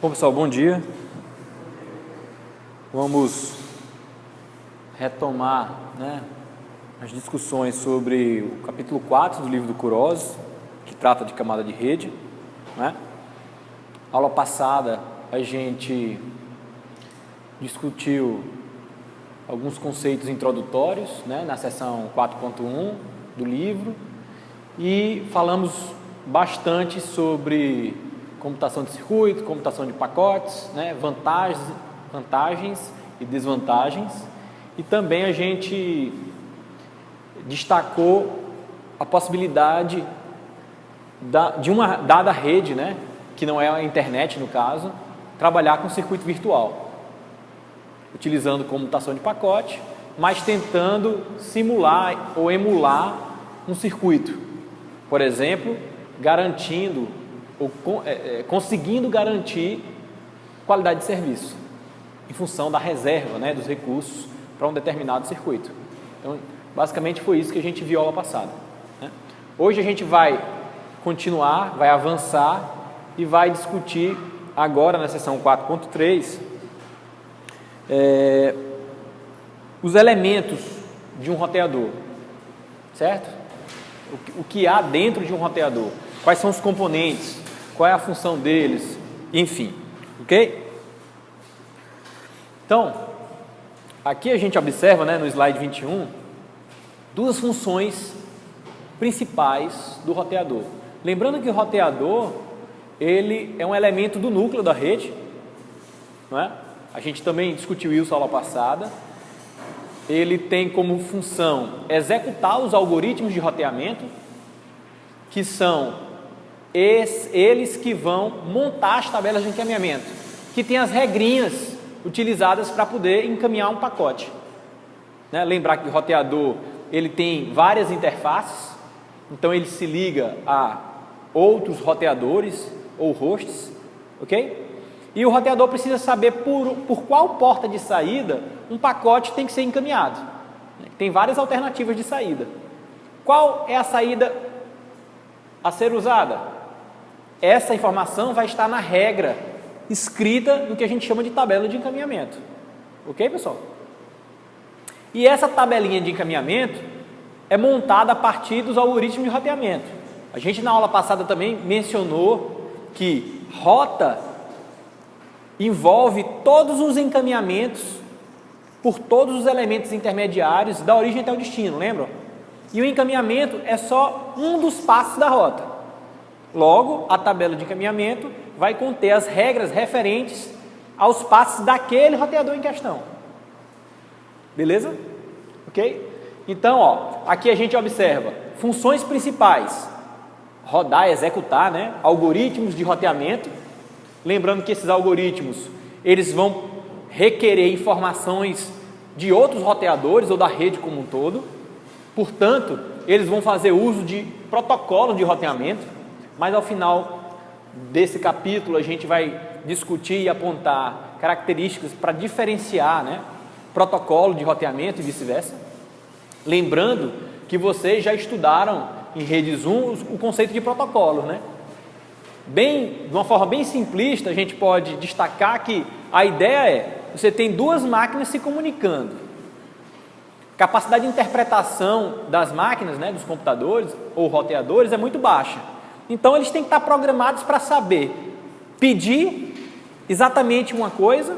Bom, pessoal, bom dia. Vamos retomar, as discussões sobre o capítulo 4 do livro do Kuroz, que trata de camada de rede. Aula passada a gente discutiu alguns conceitos introdutórios, na seção 4.1 do livro, e falamos bastante sobre computação de circuito, computação de pacotes, vantagens e desvantagens, e também a gente destacou a possibilidade de uma dada rede, que não é a internet no caso, trabalhar com circuito virtual, utilizando computação de pacote, mas tentando simular ou emular um circuito, por exemplo, garantindo ou conseguindo garantir qualidade de serviço em função da reserva, dos recursos para um determinado circuito. Então, basicamente foi isso que a gente viu aula passada. Hoje a gente vai continuar, vai avançar e vai discutir agora na seção 4.3 os elementos de um roteador, certo? O que há dentro de um roteador, quais são os componentes, qual é a função deles, enfim, ok? Então, aqui a gente observa, no slide 21, duas funções principais do roteador. Lembrando que o roteador, ele é um elemento do núcleo da rede, não é? A gente também discutiu isso na aula passada. Ele tem como função executar os algoritmos de roteamento, que são eles que vão montar as tabelas de encaminhamento, que tem as regrinhas utilizadas para poder encaminhar um pacote. Lembrar que o roteador ele tem várias interfaces, então ele se liga a outros roteadores ou hosts, ok? E o roteador precisa saber por qual porta de saída um pacote tem que ser encaminhado. Tem várias alternativas de saída. Qual é a saída a ser usada? Essa informação vai estar na regra escrita no que a gente chama de tabela de encaminhamento. Ok, pessoal? E essa tabelinha de encaminhamento é montada a partir dos algoritmos de roteamento. A gente na aula passada também mencionou que rota envolve todos os encaminhamentos por todos os elementos intermediários da origem até o destino, lembram? E o encaminhamento é só um dos passos da rota. Logo, a tabela de encaminhamento vai conter as regras referentes aos passos daquele roteador em questão. Beleza? Ok? Então, aqui a gente observa funções principais: rodar, executar, algoritmos de roteamento. Lembrando que esses algoritmos, eles vão requerer informações de outros roteadores ou da rede como um todo. Portanto, eles vão fazer uso de protocolos de roteamento. Mas ao final desse capítulo a gente vai discutir e apontar características para diferenciar, protocolo de roteamento e vice-versa. Lembrando que vocês já estudaram em redes 1 o conceito de protocolo, de uma forma bem simplista, a gente pode destacar que a ideia é: você tem duas máquinas se comunicando. Capacidade de interpretação das máquinas, dos computadores ou roteadores é muito baixa. Então, eles têm que estar programados para saber pedir exatamente uma coisa,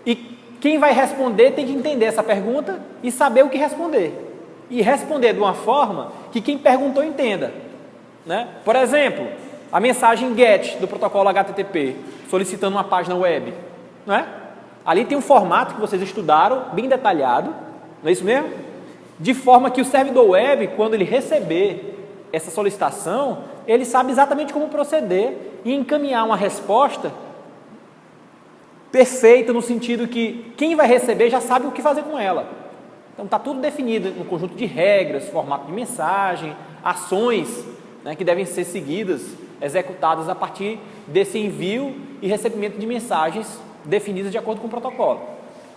e quem vai responder tem que entender essa pergunta e saber o que responder. E responder de uma forma que quem perguntou entenda. Por exemplo, a mensagem GET do protocolo HTTP, solicitando uma página web. Ali tem um formato que vocês estudaram, bem detalhado, não é isso mesmo? De forma que o servidor web, quando ele receber essa solicitação, ele sabe exatamente como proceder e encaminhar uma resposta perfeita, no sentido que quem vai receber já sabe o que fazer com ela. Então está tudo definido no conjunto de regras, formato de mensagem, ações que devem ser seguidas, executadas a partir desse envio e recebimento de mensagens definidas de acordo com o protocolo.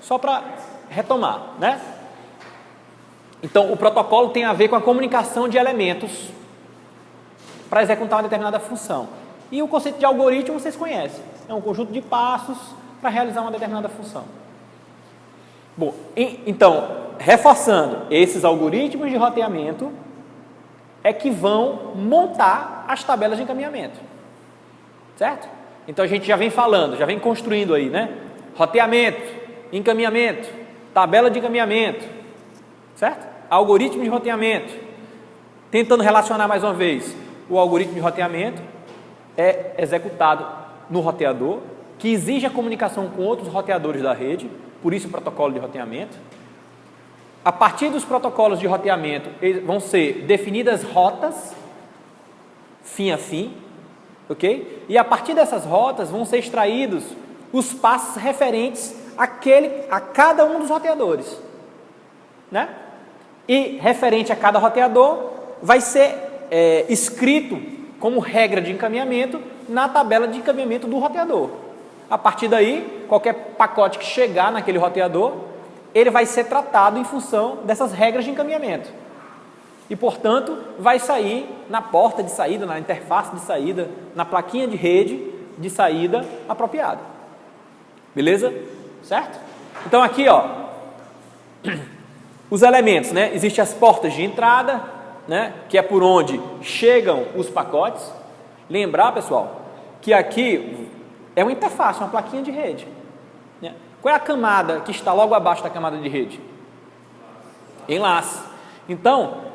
Só para retomar, Então, o protocolo tem a ver com a comunicação de elementos para executar uma determinada função. E o conceito de algoritmo vocês conhecem. É um conjunto de passos para realizar uma determinada função. Bom, então, reforçando, esses algoritmos de roteamento é que vão montar as tabelas de encaminhamento. Certo? Então a gente já vem falando, já vem construindo aí, né? Roteamento, encaminhamento, tabela de encaminhamento, certo? Algoritmo de roteamento. Tentando relacionar mais uma vez, o algoritmo de roteamento é executado no roteador, que exige a comunicação com outros roteadores da rede, por isso o protocolo de roteamento. A partir dos protocolos de roteamento, vão ser definidas rotas, fim a fim, ok? E a partir dessas rotas vão ser extraídos os passos referentes a cada um dos roteadores, né? E referente a cada roteador vai ser escrito como regra de encaminhamento na tabela de encaminhamento do roteador. A partir daí, qualquer pacote que chegar naquele roteador, ele vai ser tratado em função dessas regras de encaminhamento. E, portanto, vai sair na porta de saída, na interface de saída, na plaquinha de rede de saída apropriada. Beleza? Certo? Então, aqui, ó, os elementos, né? Existem as portas de entrada, né? Que é por onde chegam os pacotes. Lembrar, pessoal, que aqui é uma interface, uma plaquinha de rede, né? Qual é a camada que está logo abaixo da camada de rede? Enlace. Então,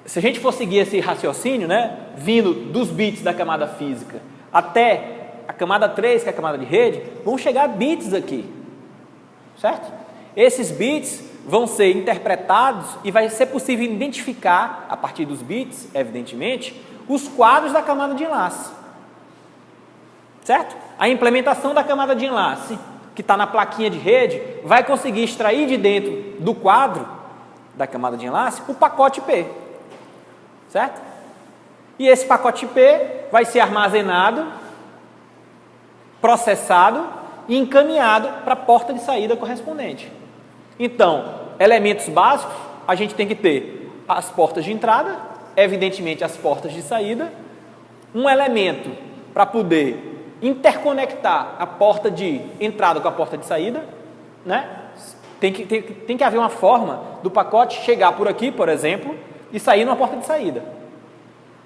se a gente for seguir esse raciocínio, né, vindo dos bits da camada física até a camada 3, que é a camada de rede, vão chegar bits aqui, certo? Esses bits vão ser interpretados e vai ser possível identificar, a partir dos bits, evidentemente, os quadros da camada de enlace, certo? A implementação da camada de enlace, que está na plaquinha de rede, vai conseguir extrair de dentro do quadro da camada de enlace o pacote IP, certo? E esse pacote IP vai ser armazenado, processado e encaminhado para a porta de saída correspondente. Então, elementos básicos, a gente tem que ter as portas de entrada, evidentemente as portas de saída, um elemento para poder interconectar a porta de entrada com a porta de saída, né? Tem que haver uma forma do pacote chegar por aqui, por exemplo, e sair numa porta de saída,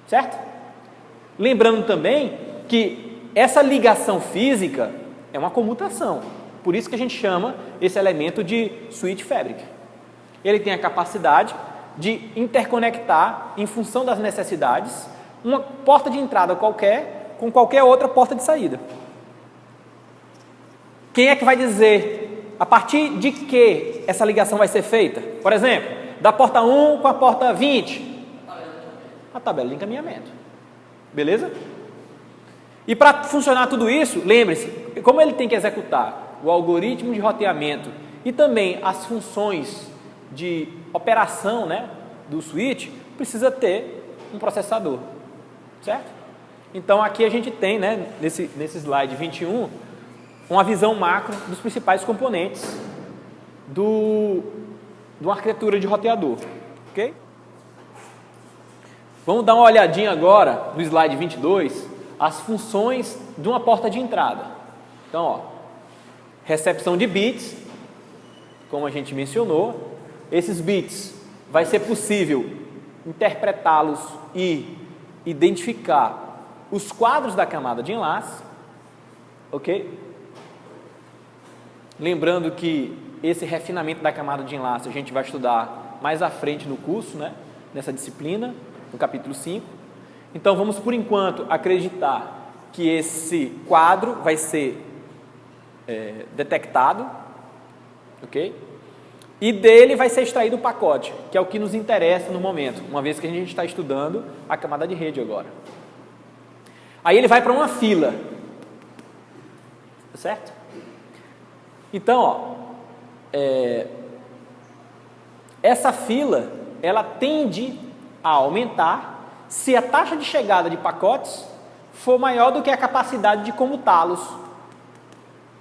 certo? Lembrando também que essa ligação física é uma comutação, por isso que a gente chama esse elemento de switch fabric. Ele tem a capacidade de interconectar, em função das necessidades, uma porta de entrada qualquer com qualquer outra porta de saída. Quem é que vai dizer a partir de que essa ligação vai ser feita? Por exemplo, da porta 1 com a porta 20. A tabela de encaminhamento. Beleza? E para funcionar tudo isso, lembre-se, como ele tem que executar o algoritmo de roteamento e também as funções de operação, né, do switch, precisa ter um processador, certo? Então aqui a gente tem, né, nesse slide 21, uma visão macro dos principais componentes de uma arquitetura de roteador, ok? Vamos dar uma olhadinha agora no slide 22, as funções de uma porta de entrada. Então, ó, recepção de bits, como a gente mencionou, esses bits vai ser possível interpretá-los e identificar os quadros da camada de enlace, ok? Lembrando que esse refinamento da camada de enlace a gente vai estudar mais à frente no curso, né? Nessa disciplina, no capítulo 5. Então vamos, por enquanto, acreditar que esse quadro vai ser detectado, ok? E dele vai ser extraído o pacote, que é o que nos interessa no momento, uma vez que a gente está estudando a camada de rede agora. Aí ele vai para uma fila, certo? Então, ó, essa fila, ela tende a aumentar se a taxa de chegada de pacotes for maior do que a capacidade de comutá-los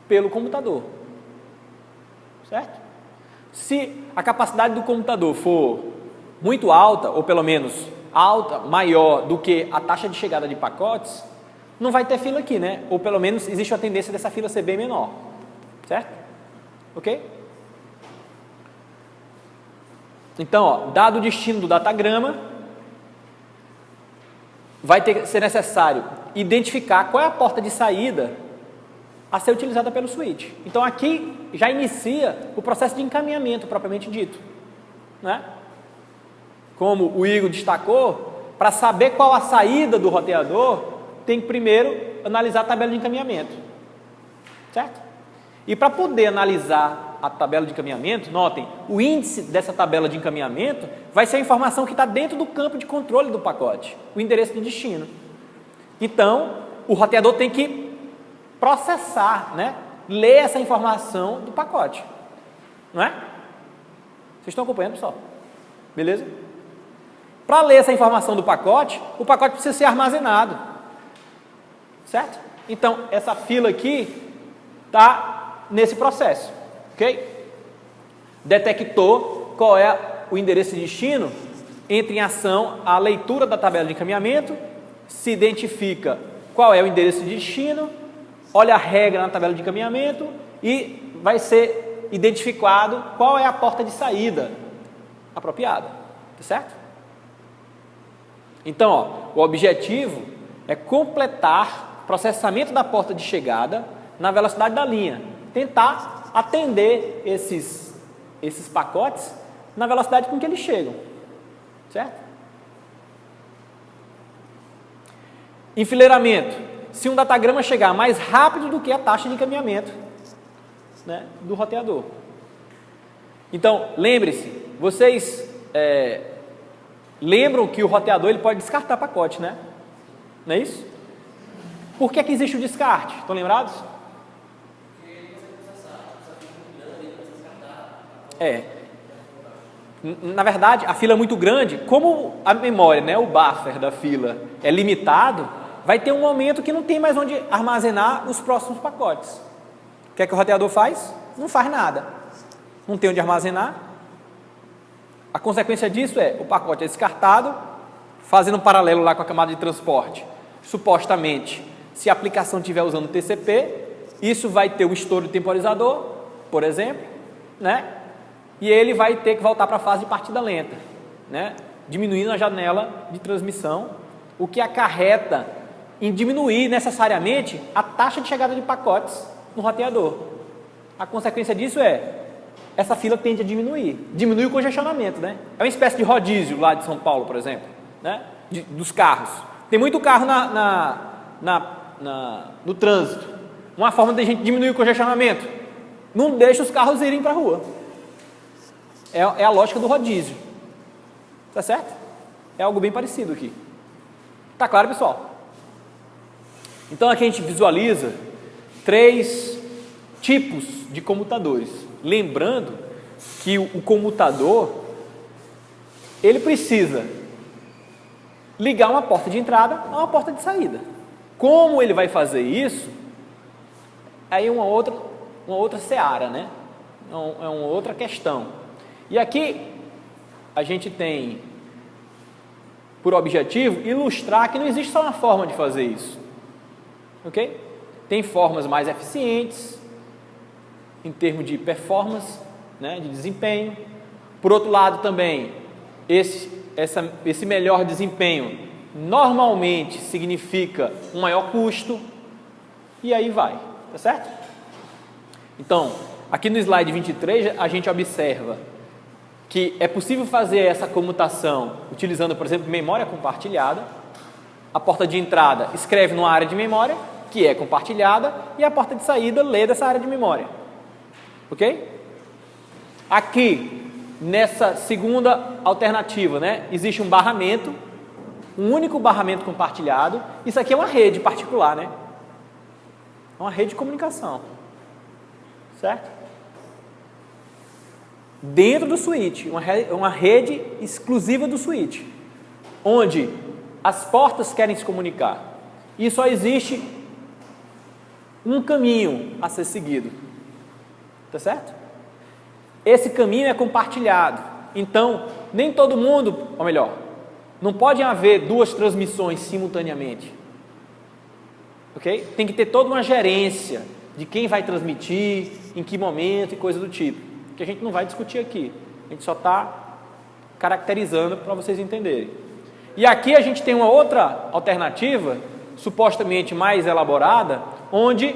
pelo computador, certo? Se a capacidade do computador for muito alta, ou pelo menos alta, maior do que a taxa de chegada de pacotes, não vai ter fila aqui, né? Ou pelo menos existe a tendência dessa fila ser bem menor, certo? Ok? Então, ó, dado o destino do datagrama, vai ser necessário identificar qual é a porta de saída a ser utilizada pelo switch. Então, aqui já inicia o processo de encaminhamento propriamente dito, né? Como o Igor destacou, para saber qual a saída do roteador, tem que primeiro analisar a tabela de encaminhamento, certo? E para poder analisar a tabela de encaminhamento, notem, o índice dessa tabela de encaminhamento vai ser a informação que está dentro do campo de controle do pacote, o endereço de destino. Então, o roteador tem que processar, né? Ler essa informação do pacote, não é? Vocês estão acompanhando, pessoal? Beleza? Para ler essa informação do pacote, o pacote precisa ser armazenado, certo? Então, essa fila aqui está nesse processo, ok? Detectou qual é o endereço de destino, entra em ação a leitura da tabela de encaminhamento, se identifica qual é o endereço de destino, olha a regra na tabela de encaminhamento e vai ser identificado qual é a porta de saída apropriada, tá certo? Então, ó, o objetivo é completar o processamento da porta de chegada na velocidade da linha, tentar atender esses pacotes na velocidade com que eles chegam, certo? Enfileiramento. Se um datagrama chegar mais rápido do que a taxa de encaminhamento, né, do roteador. Então, lembre-se, vocês lembram que o roteador ele pode descartar pacote, né? Não é isso? Por que existe o descarte? Estão lembrados? Na verdade, a fila é muito grande, como a memória, né, o buffer da fila é limitado, vai ter um momento que não tem mais onde armazenar os próximos pacotes. O que é que o roteador faz? Não faz nada. Não tem onde armazenar. A consequência disso é, o pacote é descartado, fazendo um paralelo lá com a camada de transporte. Supostamente, se a aplicação estiver usando TCP, isso vai ter um estouro de temporizador, por exemplo, né? E ele vai ter que voltar para a fase de partida lenta, né? Diminuindo a janela de transmissão, o que acarreta em diminuir necessariamente a taxa de chegada de pacotes no roteador. A consequência disso é, essa fila tende a diminuir, diminui o congestionamento, né? É uma espécie de rodízio lá de São Paulo, por exemplo, né? Dos carros. Tem muito carro no trânsito. Uma forma de a gente diminuir o congestionamento, não deixa os carros irem para a rua. É a lógica do rodízio. Tá certo? É algo bem parecido aqui. Tá claro, pessoal? Então aqui a gente visualiza 3 tipos de comutadores. Lembrando que o comutador, ele precisa ligar uma porta de entrada a uma porta de saída. Como ele vai fazer isso? Aí uma outra seara, né? É uma outra questão. E aqui a gente tem por objetivo ilustrar que não existe só uma forma de fazer isso, ok? Tem formas mais eficientes em termos de performance, né, de desempenho. Por outro lado também, esse melhor desempenho normalmente significa um maior custo e aí vai, tá certo? Então, aqui no slide 23 a gente observa que é possível fazer essa comutação utilizando, por exemplo, memória compartilhada. A porta de entrada escreve numa área de memória, que é compartilhada, e a porta de saída lê dessa área de memória. Ok? Aqui, nessa segunda alternativa, né, existe um barramento, um único barramento compartilhado. Isso aqui é uma rede particular, né? É uma rede de comunicação. Certo? Dentro do switch, uma rede exclusiva do switch, onde as portas querem se comunicar. E só existe um caminho a ser seguido. Tá certo? Esse caminho é compartilhado. Então, nem todo mundo, ou melhor, não pode haver 2 transmissões simultaneamente. ok? Tem que ter toda uma gerência de quem vai transmitir, em que momento e coisa do tipo, que a gente não vai discutir aqui. A gente só está caracterizando para vocês entenderem. E aqui a gente tem uma outra alternativa, supostamente mais elaborada, onde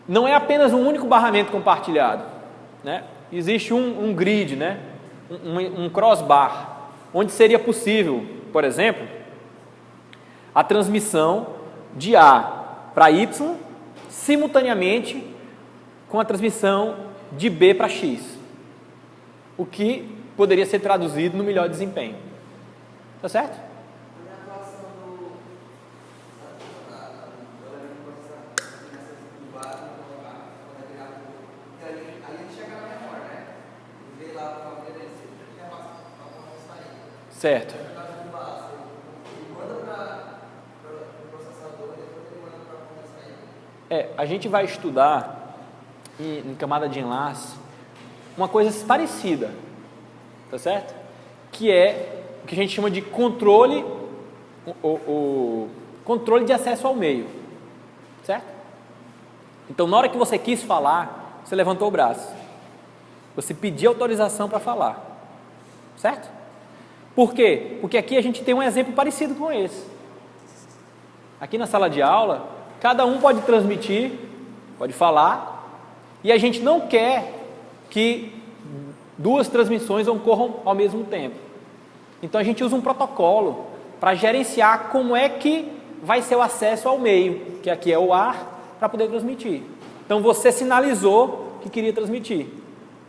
não é apenas um único barramento compartilhado, né? Existe um grid, né? um crossbar, onde seria possível, por exemplo, a transmissão de A para Y simultaneamente com a transmissão de B para X, o que poderia ser traduzido no melhor desempenho. Tá certo? Certo. A gente vai estudar em camada de enlace uma coisa parecida, tá certo? Que é o que a gente chama de controle, o controle de acesso ao meio, certo? Então, na hora que você quis falar, você levantou o braço, você pediu autorização para falar, certo? Por quê? Porque aqui a gente tem um exemplo parecido com esse. Aqui na sala de aula, cada um pode transmitir, pode falar, e a gente não quer que duas transmissões ocorram ao mesmo tempo. Então a gente usa um protocolo para gerenciar como é que vai ser o acesso ao meio, que aqui é o ar, para poder transmitir. Então você sinalizou que queria transmitir,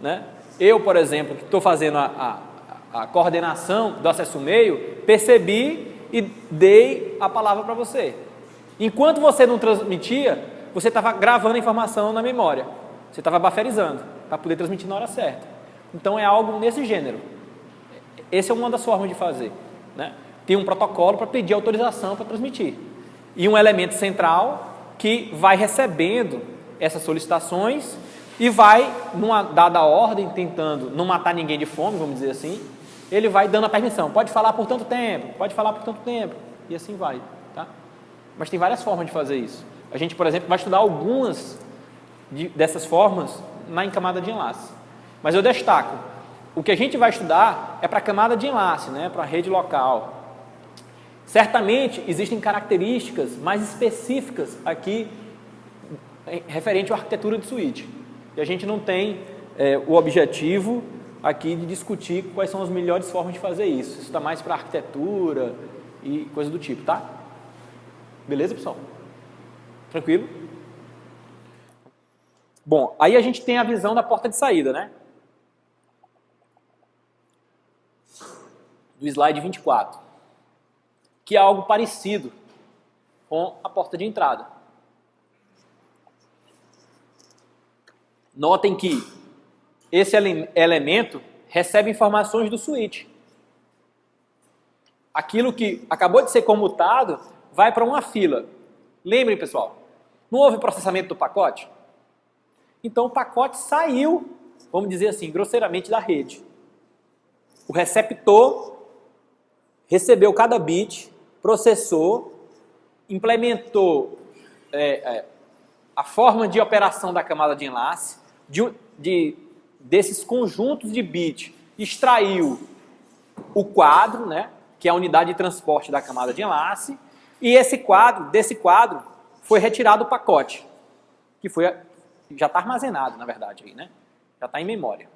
né? Eu, por exemplo, que estou fazendo a coordenação do acesso ao meio, percebi e dei a palavra para você. Enquanto você não transmitia, você estava gravando a informação na memória, você estava bufferizando para poder transmitir na hora certa. Então é algo nesse gênero. Essa é uma das formas de fazer, né? Tem um protocolo para pedir autorização para transmitir e um elemento central que vai recebendo essas solicitações e vai, numa dada ordem, tentando não matar ninguém de fome, vamos dizer assim, ele vai dando a permissão, pode falar por tanto tempo, pode falar por tanto tempo, e assim vai, tá? Mas tem várias formas de fazer isso. A gente, por exemplo, vai estudar algumas dessas formas na camada de enlace. Mas eu destaco, o que a gente vai estudar é para a camada de enlace, né? Para a rede local. Certamente existem características mais específicas aqui referente à arquitetura de switch. E a gente não tem o objetivo aqui de discutir quais são as melhores formas de fazer isso. Isso está mais para arquitetura e coisa do tipo, tá? Beleza, pessoal? Tranquilo? Bom, aí a gente tem a visão da porta de saída, né? Do slide 24, que é algo parecido com a porta de entrada. Notem que esse elemento recebe informações do switch. Aquilo que acabou de ser comutado vai para uma fila. Lembrem, pessoal, não houve processamento do pacote? Então o pacote saiu, vamos dizer assim, grosseiramente da rede. O receptor recebeu cada bit, processou, implementou a forma de operação da camada de enlace, desses conjuntos de bits, extraiu o quadro, né, que é a unidade de transporte da camada de enlace, e desse quadro foi retirado o pacote, que já está armazenado, na verdade, aí, né? Já está em memória.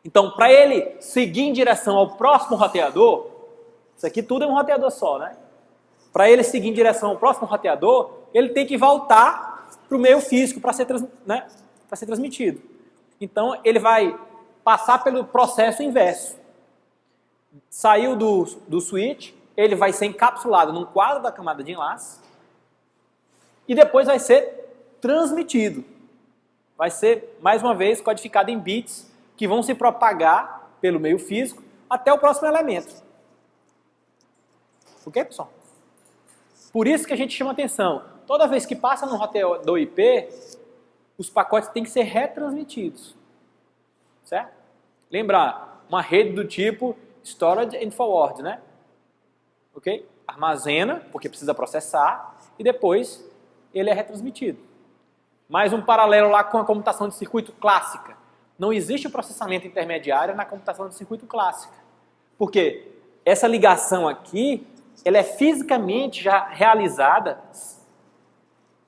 Então, para ele seguir em direção ao próximo roteador, isso aqui tudo é um roteador só, né? Para ele seguir em direção ao próximo roteador, ele tem que voltar para o meio físico para ser transmitido. Então, ele vai passar pelo processo inverso. Saiu do switch, ele vai ser encapsulado num quadro da camada de enlace e depois vai ser transmitido. Vai ser, mais uma vez, codificado em bits que vão se propagar pelo meio físico até o próximo elemento. Ok, pessoal? Por isso que a gente chama atenção. Toda vez que passa no roteador IP, os pacotes têm que ser retransmitidos. Certo? Lembrar, uma rede do tipo Storage and Forward, né? Ok? Armazena, porque precisa processar, e depois ele é retransmitido. Mais um paralelo lá com a computação de circuito clássica. Não existe o processamento intermediário na computação de circuito clássica. Por quê? Essa ligação aqui, ela é fisicamente já realizada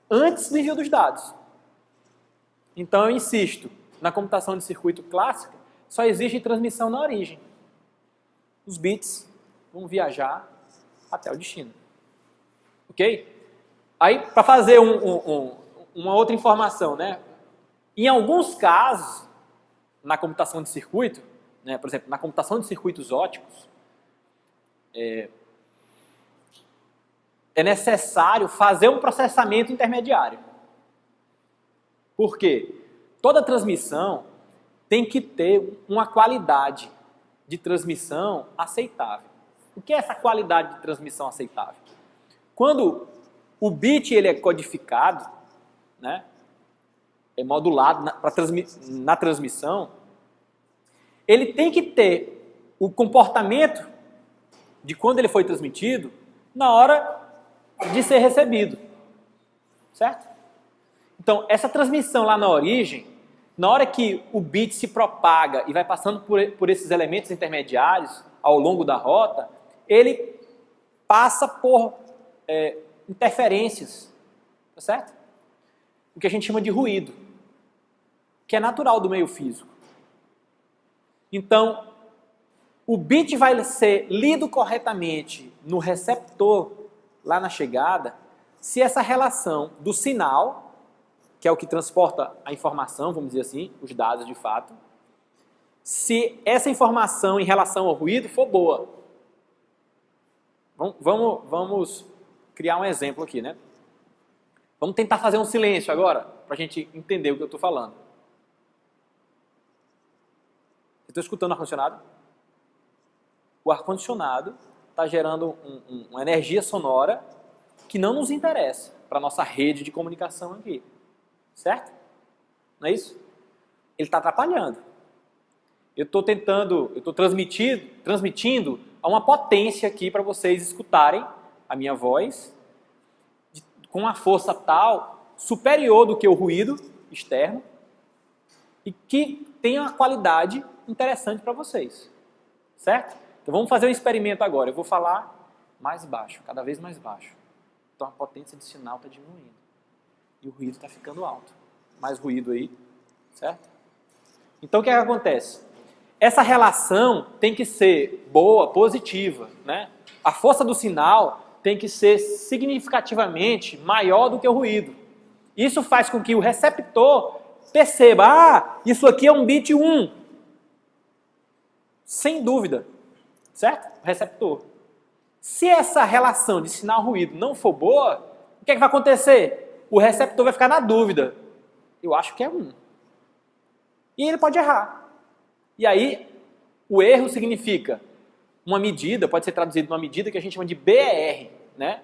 antes do envio dos dados. Então eu insisto, na computação de circuito clássica, só existe transmissão na origem. Os bits vão viajar até o destino. Ok? Aí, para fazer uma outra informação, né? Em alguns casos, na computação de circuito, né, por exemplo, na computação de circuitos óticos, é necessário fazer um processamento intermediário. Por quê? Toda transmissão tem que ter uma qualidade de transmissão aceitável. O que é essa qualidade de transmissão aceitável? Quando o bit ele é codificado, né, é modulado na transmissão, ele tem que ter o comportamento de quando ele foi transmitido na hora de ser recebido. Certo? Então, essa transmissão lá na origem, na hora que o bit se propaga e vai passando por esses elementos intermediários ao longo da rota, ele passa por interferências, tá certo? O que a gente chama de ruído, que é natural do meio físico. Então, o bit vai ser lido corretamente no receptor lá na chegada, se essa relação do sinal, que é o que transporta a informação, vamos dizer assim, os dados de fato, se essa informação em relação ao ruído for boa. Vamos criar um exemplo aqui, né? Vamos tentar fazer um silêncio agora, para a gente entender o que eu estou falando. Você está escutando o ar-condicionado? O ar-condicionado está gerando uma energia sonora que não nos interessa para a nossa rede de comunicação aqui. Certo? Não é isso? Ele está atrapalhando. Eu estou transmitindo a uma potência aqui para vocês escutarem a minha voz com uma força tal, superior do que o ruído externo, e que tem uma qualidade interessante para vocês. Certo? Então vamos fazer um experimento agora. Eu vou falar mais baixo, cada vez mais baixo. Então a potência de sinal está diminuindo. E o ruído está ficando alto. Mais ruído aí, certo? Então o que é que acontece? Essa relação tem que ser boa, positiva, né? A força do sinal tem que ser significativamente maior do que o ruído. Isso faz com que o receptor perceba, isso aqui é um bit 1. Sem dúvida, certo? O receptor. Se essa relação de sinal-ruído não for boa, o que é que vai acontecer? O receptor vai ficar na dúvida. Eu acho que é 1. E ele pode errar. E aí, o erro significa uma medida, pode ser traduzido numa medida que a gente chama de BER, né?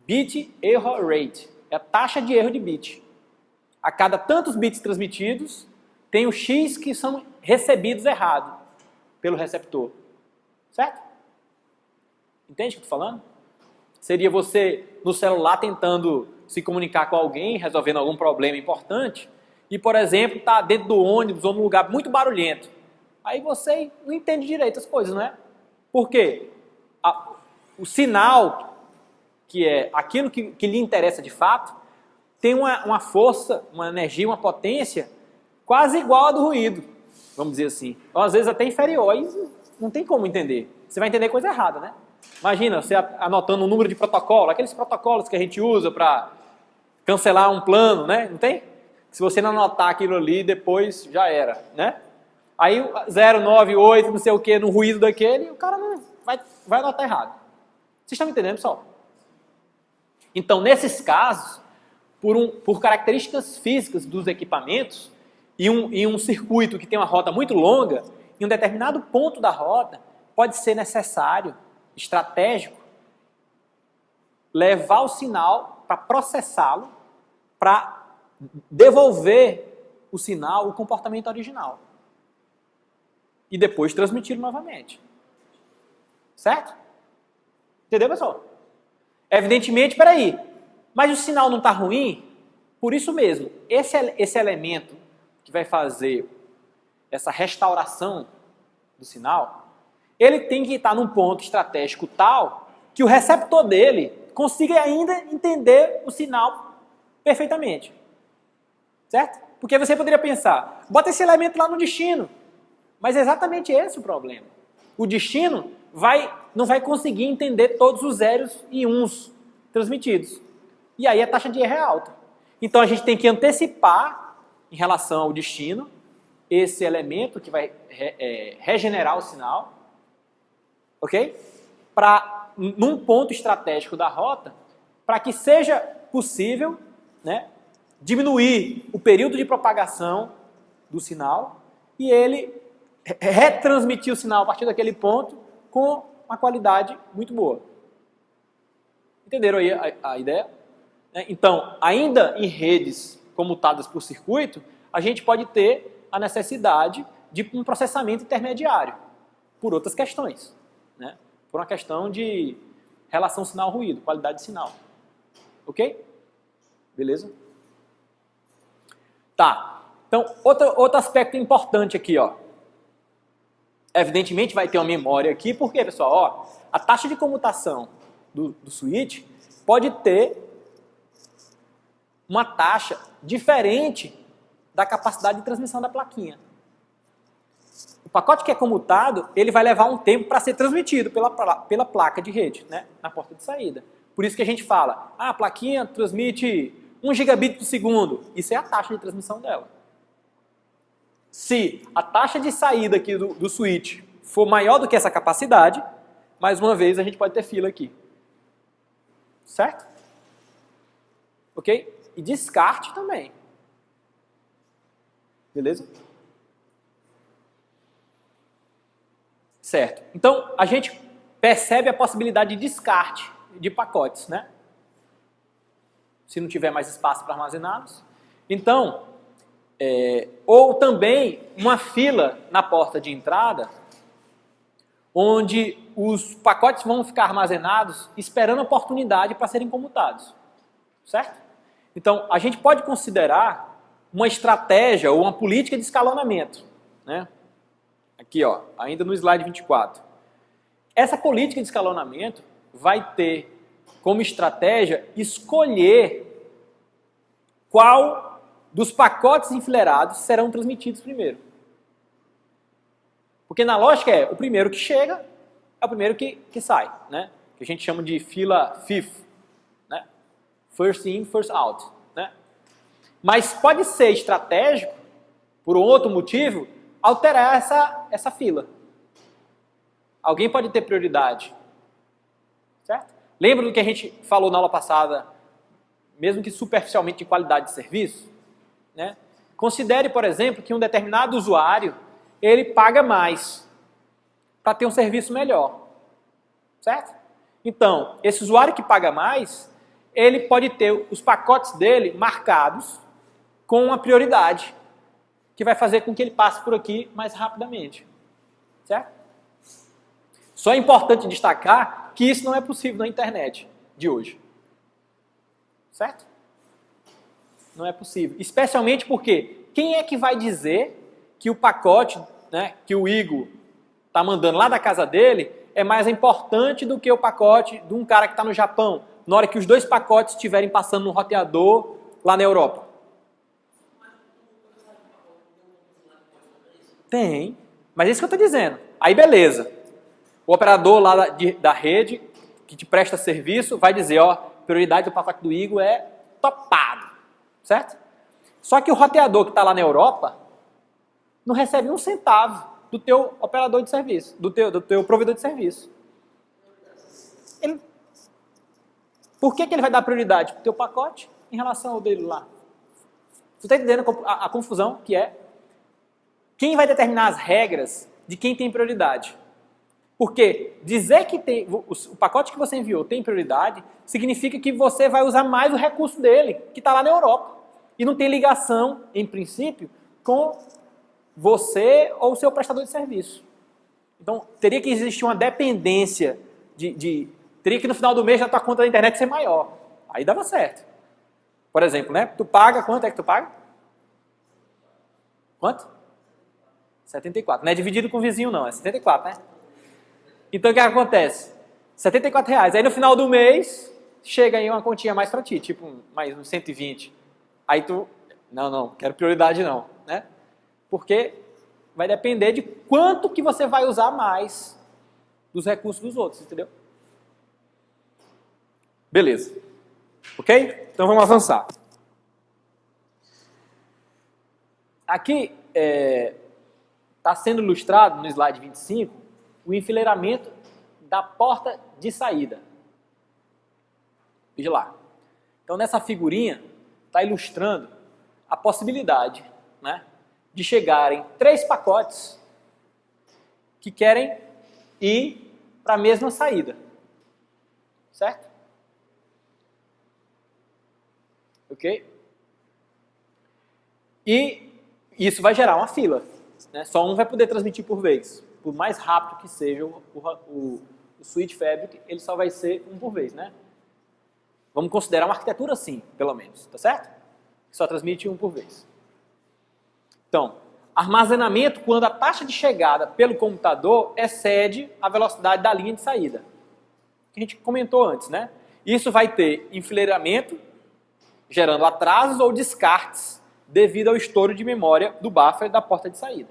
Bit Error Rate. É a taxa de erro de bit. A cada tantos bits transmitidos, tem o X que são recebidos errado pelo receptor. Certo? Entende o que eu estou falando? Seria você, no celular, tentando se comunicar com alguém, resolvendo algum problema importante, e, por exemplo, está dentro do ônibus ou num lugar muito barulhento. Aí você não entende direito as coisas, não é? Por quê? O sinal, que é aquilo que lhe interessa de fato, tem uma força, uma energia, uma potência quase igual à do ruído, vamos dizer assim. Ou às vezes até inferior, aí não tem como entender. Você vai entender coisa errada, né? Imagina, você anotando um número de protocolo, aqueles protocolos que a gente usa para cancelar um plano, né? Não tem? Se você não anotar aquilo ali, depois já era, né? Aí 098, não sei o que, no ruído daquele, o cara não vai anotar errado. Vocês estão me entendendo, pessoal? Então, nesses casos, por características físicas dos equipamentos e um circuito que tem uma rota muito longa, em um determinado ponto da rota, pode ser necessário, estratégico, levar o sinal para processá-lo, para devolver o sinal, o comportamento original. E depois transmiti-lo novamente. Certo? Entendeu, pessoal? Evidentemente, peraí, Mas o sinal não está ruim, por isso mesmo, esse elemento que vai fazer essa restauração do sinal, ele tem que estar num ponto estratégico tal que o receptor dele consiga ainda entender o sinal perfeitamente. Certo? Porque você poderia pensar, bota esse elemento lá no destino. Mas é exatamente esse o problema. O destino não vai conseguir entender todos os zeros e uns transmitidos. E aí a taxa de erro é alta. Então a gente tem que antecipar, em relação ao destino, esse elemento que vai regenerar o sinal, ok? Num ponto estratégico da rota, para que seja possível, né, diminuir o período de propagação do sinal e ele retransmitir o sinal a partir daquele ponto com uma qualidade muito boa. Entenderam aí a ideia? Então, ainda em redes comutadas por circuito, a gente pode ter a necessidade de um processamento intermediário, por outras questões, né? Por uma questão de relação sinal-ruído, qualidade de sinal. Ok? Beleza? Tá. Então, outro aspecto importante aqui, ó. Evidentemente vai ter uma memória aqui, porque, pessoal, ó, a taxa de comutação do switch pode ter uma taxa diferente da capacidade de transmissão da plaquinha. O pacote que é comutado, ele vai levar um tempo para ser transmitido pela placa de rede, né, na porta de saída. Por isso que a gente fala, a plaquinha transmite 1 gigabit por segundo. Isso é a taxa de transmissão dela. Se a taxa de saída aqui do switch for maior do que essa capacidade, mais uma vez a gente pode ter fila aqui. Certo? Ok? E descarte também. Beleza? Certo. Então, a gente percebe a possibilidade de descarte de pacotes, né? Se não tiver mais espaço para armazená-los. Então, ou também uma fila na porta de entrada, onde os pacotes vão ficar armazenados esperando a oportunidade para serem comutados. Certo? Então, a gente pode considerar uma estratégia ou uma política de escalonamento, né? Aqui, ó, ainda no slide 24. Essa política de escalonamento vai ter como estratégia escolher qual dos pacotes enfileirados serão transmitidos primeiro. Porque na lógica o primeiro que chega é o primeiro que sai, né? Que a gente chama de fila FIF, né? First in, first out, né? Mas pode ser estratégico, por outro motivo, alterar essa fila. Alguém pode ter prioridade, certo? Lembra do que a gente falou na aula passada, mesmo que superficialmente, de qualidade de serviço? Né? Considere, por exemplo, que um determinado usuário, ele paga mais para ter um serviço melhor. Certo? Então, esse usuário que paga mais, ele pode ter os pacotes dele marcados com uma prioridade, que vai fazer com que ele passe por aqui mais rapidamente. Certo? Só é importante destacar que isso não é possível na internet de hoje. Certo? Não é possível. Especialmente porque quem é que vai dizer que o pacote, né, que o Igor está mandando lá da casa dele é mais importante do que o pacote de um cara que está no Japão, na hora que os dois pacotes estiverem passando no roteador lá na Europa? Tem. Mas é isso que eu estou dizendo. Aí beleza. O operador lá da rede, que te presta serviço, vai dizer, ó, prioridade do pacote do Igor é topado. Certo? Só que o roteador que está lá na Europa não recebe um centavo do teu operador de serviço, do teu provedor de serviço. Por que ele vai dar prioridade para o teu pacote em relação ao dele lá? Você está entendendo a confusão que é? Quem vai determinar as regras de quem tem prioridade? Porque dizer que o pacote que você enviou tem prioridade significa que você vai usar mais o recurso dele, que está lá na Europa. E não tem ligação, em princípio, com você ou o seu prestador de serviço. Então, teria que existir uma dependência teria que no final do mês a tua conta da internet ser maior. Aí dava certo. Por exemplo, né? Tu paga, quanto é que tu paga? Quanto? 74. Não é dividido com o vizinho não, é 74, né? Então o que acontece? R$ 74. Aí no final do mês, chega aí uma continha mais pra ti, tipo mais uns 120. Aí tu, não, quero prioridade não, né? Porque vai depender de quanto que você vai usar mais dos recursos dos outros, entendeu? Beleza. Ok? Então vamos avançar. Aqui está sendo ilustrado no slide 25 o enfileiramento da porta de saída. Veja lá. Então nessa figurinha está ilustrando a possibilidade, né, de chegarem 3 pacotes que querem ir para a mesma saída. Certo? Ok? E isso vai gerar uma fila, né? Só um vai poder transmitir por vez. Por mais rápido que seja o switch fabric, ele só vai ser um por vez, né? Vamos considerar uma arquitetura assim, pelo menos, tá certo? Só transmite um por vez. Então, armazenamento quando a taxa de chegada pelo computador excede a velocidade da linha de saída. Que a gente comentou antes, né? Isso vai ter enfileiramento, gerando atrasos ou descartes devido ao estouro de memória do buffer da porta de saída.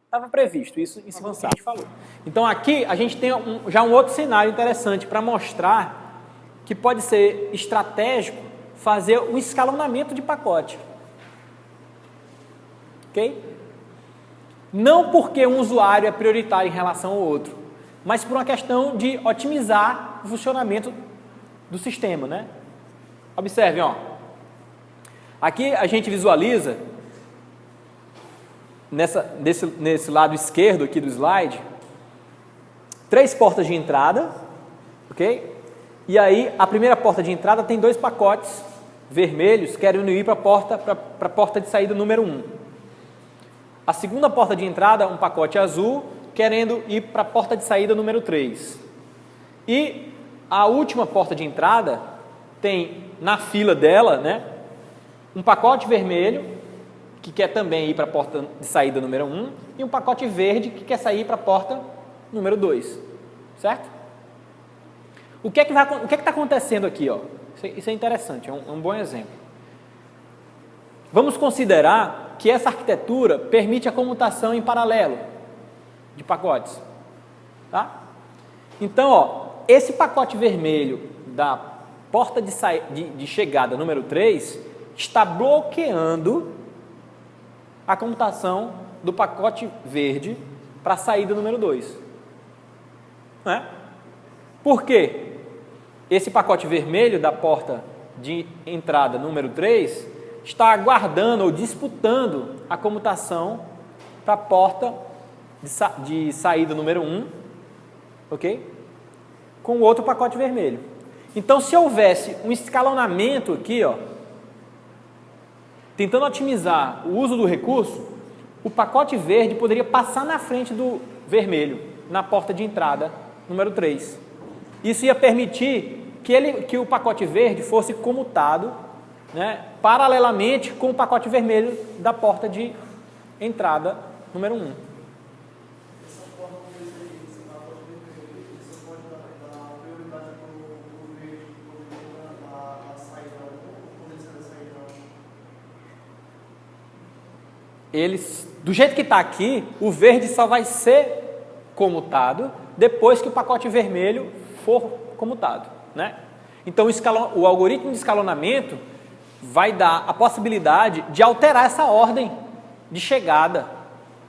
Estava previsto isso em cima do que a gente falou. Então aqui a gente tem já um outro cenário interessante para mostrar que pode ser estratégico fazer um escalonamento de pacote. Ok? Não porque um usuário é prioritário em relação ao outro, mas por uma questão de otimizar o funcionamento do sistema, né? Observem, ó. Aqui a gente visualiza, nesse lado esquerdo aqui do slide, 3 portas de entrada, ok? E aí a primeira porta de entrada tem 2 pacotes vermelhos querendo ir para a porta de saída número 1. A segunda porta de entrada, um pacote azul, querendo ir para a porta de saída número 3. E a última porta de entrada tem na fila dela, né, um pacote vermelho, que quer também ir para a porta de saída número 1, e um pacote verde, que quer sair para a porta número 2. Certo? O que é que está acontecendo aqui? Ó? Isso é interessante, é um bom exemplo. Vamos considerar que essa arquitetura permite a comutação em paralelo de pacotes. Tá? Então, ó, esse pacote vermelho da porta de chegada número 3 está bloqueando a comutação do pacote verde para a saída número 2. Né? Por quê? Esse pacote vermelho da porta de entrada número 3 está aguardando ou disputando a comutação para a porta de saída número 1, ok? Com o outro pacote vermelho. Então, se houvesse um escalonamento aqui, ó, tentando otimizar o uso do recurso, o pacote verde poderia passar na frente do vermelho, na porta de entrada número 3. Isso ia permitir que o pacote verde fosse comutado, né, paralelamente com o pacote vermelho da porta de entrada número 1. Essa forma que você pode ver, você pode dar prioridade para o verde poder a saída 1 ou poder ser a saída 1? Eles, do jeito que está aqui, o verde só vai ser comutado depois que o pacote vermelho for comutado, né? Então o algoritmo de escalonamento vai dar a possibilidade de alterar essa ordem de chegada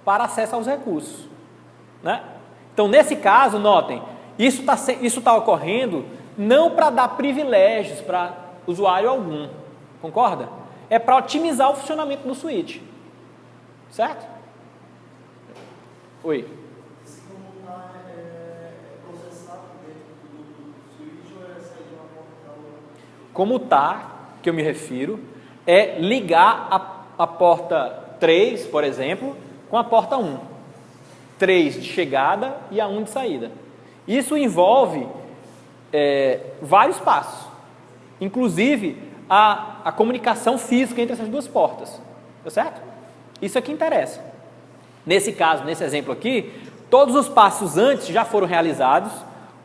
para acesso aos recursos, né? Então nesse caso, notem, isso tá ocorrendo não para dar privilégios para usuário algum, concorda? É para otimizar o funcionamento do switch, certo? Oi. Esse comutar é processado dentro do switch ou é sair de uma porta para outra? Comutar, que eu me refiro, é ligar a porta 3, por exemplo, com a porta 1. 3 de chegada e a 1 de saída. Isso envolve vários passos. inclusive a comunicação física entre essas duas portas, tá certo? Isso é que interessa. Nesse caso, nesse exemplo aqui, todos os passos antes já foram realizados,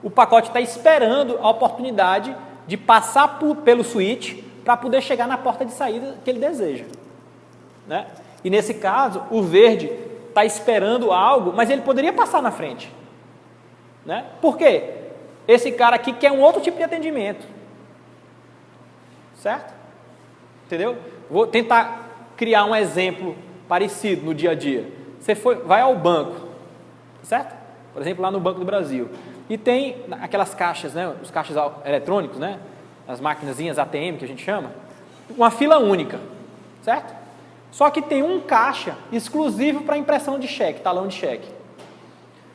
o pacote está esperando a oportunidade de passar pelo switch para poder chegar na porta de saída que ele deseja, né? E nesse caso, o verde está esperando algo, mas ele poderia passar na frente, né? Por quê? Esse cara aqui quer um outro tipo de atendimento, certo? Entendeu? Vou tentar criar um exemplo parecido no dia a dia. Você vai ao banco, certo? Por exemplo, lá no Banco do Brasil. E tem aquelas caixas, né? Os caixas eletrônicos, né? As maquinazinhas ATM que a gente chama. Uma fila única, certo? Só que tem um caixa exclusivo para impressão de cheque, talão de cheque.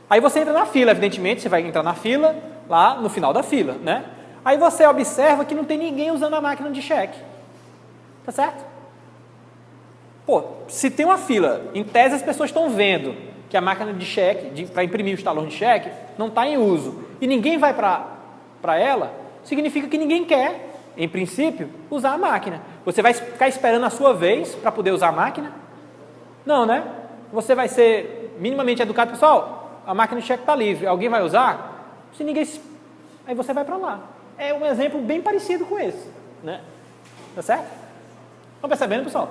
Aí você entra na fila, evidentemente, você vai entrar na fila, lá no final da fila, né? Aí você observa que não tem ninguém usando a máquina de cheque. Tá certo? Pô, se tem uma fila, em tese as pessoas estão vendo que a máquina de cheque, para imprimir os talões de cheque, não está em uso, e ninguém vai para ela, significa que ninguém quer, em princípio, usar a máquina. Você vai ficar esperando a sua vez para poder usar a máquina? Não, né? Você vai ser minimamente educado, pessoal, a máquina de cheque está livre, alguém vai usar? Se ninguém... Aí você vai para lá. É um exemplo bem parecido com esse, né? Tá certo? Estão percebendo, pessoal?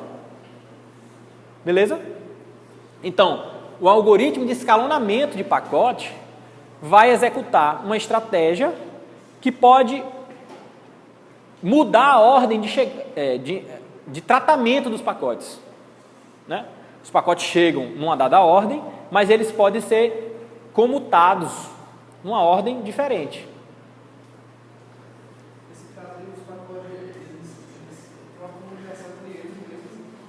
Beleza? Então, o algoritmo de escalonamento de pacote vai executar uma estratégia que pode mudar a ordem de tratamento dos pacotes, né? Os pacotes chegam numa dada ordem, mas eles podem ser comutados numa ordem diferente.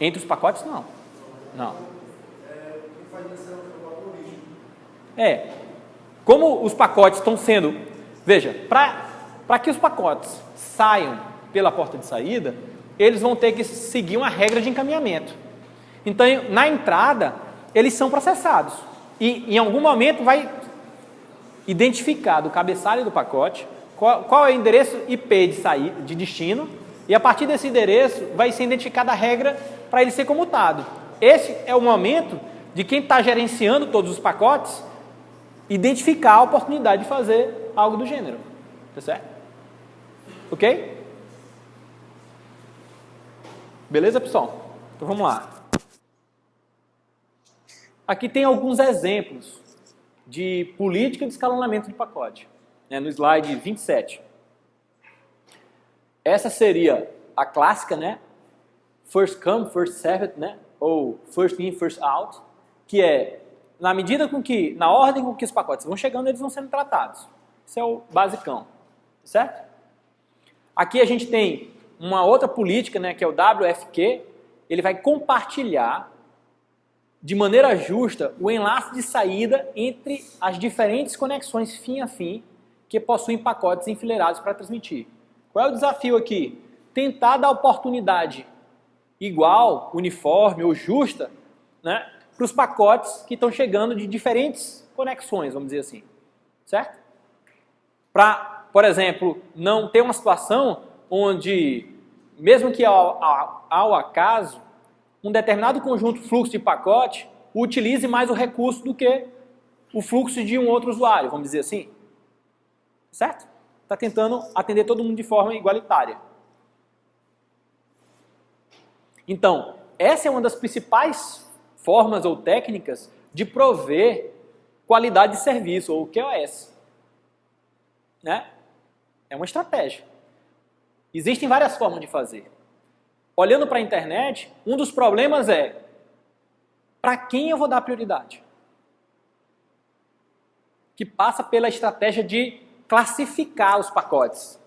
Entre os pacotes, não. Não. Como os pacotes estão sendo... Veja, para que os pacotes saiam pela porta de saída, eles vão ter que seguir uma regra de encaminhamento. Então, na entrada, eles são processados. E em algum momento vai identificar do cabeçalho do pacote qual é o endereço IP de destino, e a partir desse endereço vai ser identificada a regra para ele ser comutado. Esse é o momento de quem está gerenciando todos os pacotes identificar a oportunidade de fazer algo do gênero. Tá certo? Ok? Beleza, pessoal? Então vamos lá. Aqui tem alguns exemplos de política de escalonamento de pacote, né, no slide 27. Essa seria a clássica, né? First come, first served, né? Ou first in, first out, que é na ordem com que os pacotes vão chegando, eles vão sendo tratados. Isso é o basicão, certo? Aqui a gente tem uma outra política, né, que é o WFQ. Ele vai compartilhar de maneira justa o enlace de saída entre as diferentes conexões fim a fim que possuem pacotes enfileirados para transmitir. Qual é o desafio aqui? Tentar dar oportunidade igual, uniforme ou justa, né, para os pacotes que estão chegando de diferentes conexões, vamos dizer assim, certo? Para, por exemplo, não ter uma situação onde, mesmo que ao acaso, um determinado conjunto fluxo de pacote utilize mais o recurso do que o fluxo de um outro usuário, vamos dizer assim, certo? Está tentando atender todo mundo de forma igualitária. Então, essa é uma das principais formas ou técnicas de prover qualidade de serviço, ou QoS. Né? É uma estratégia. Existem várias formas de fazer. Olhando para a internet, um dos problemas é: para quem eu vou dar prioridade? Que passa pela estratégia de classificar os pacotes.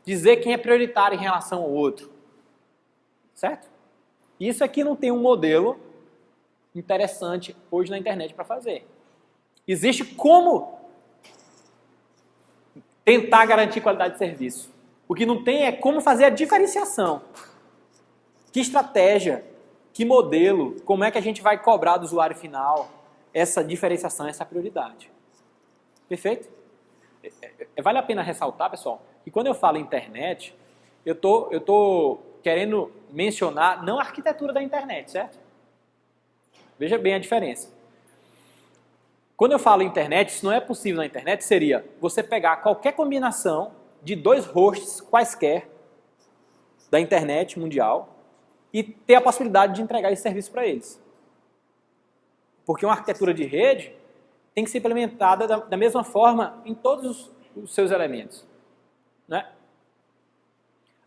Dizer quem é prioritário em relação ao outro. Certo? Isso aqui não tem um modelo interessante hoje na internet para fazer. Existe como tentar garantir qualidade de serviço. O que não tem é como fazer a diferenciação. Que estratégia, que modelo, como é que a gente vai cobrar do usuário final essa diferenciação, essa prioridade. Perfeito? Vale a pena ressaltar, pessoal, que quando eu falo internet, eu tô querendo mencionar não a arquitetura da internet, certo? Veja bem a diferença. Quando eu falo internet, isso não é possível na internet, seria você pegar qualquer combinação de dois hosts quaisquer da internet mundial e ter a possibilidade de entregar esse serviço para eles. Porque uma arquitetura de rede tem que ser implementada da mesma forma em todos os seus elementos, né?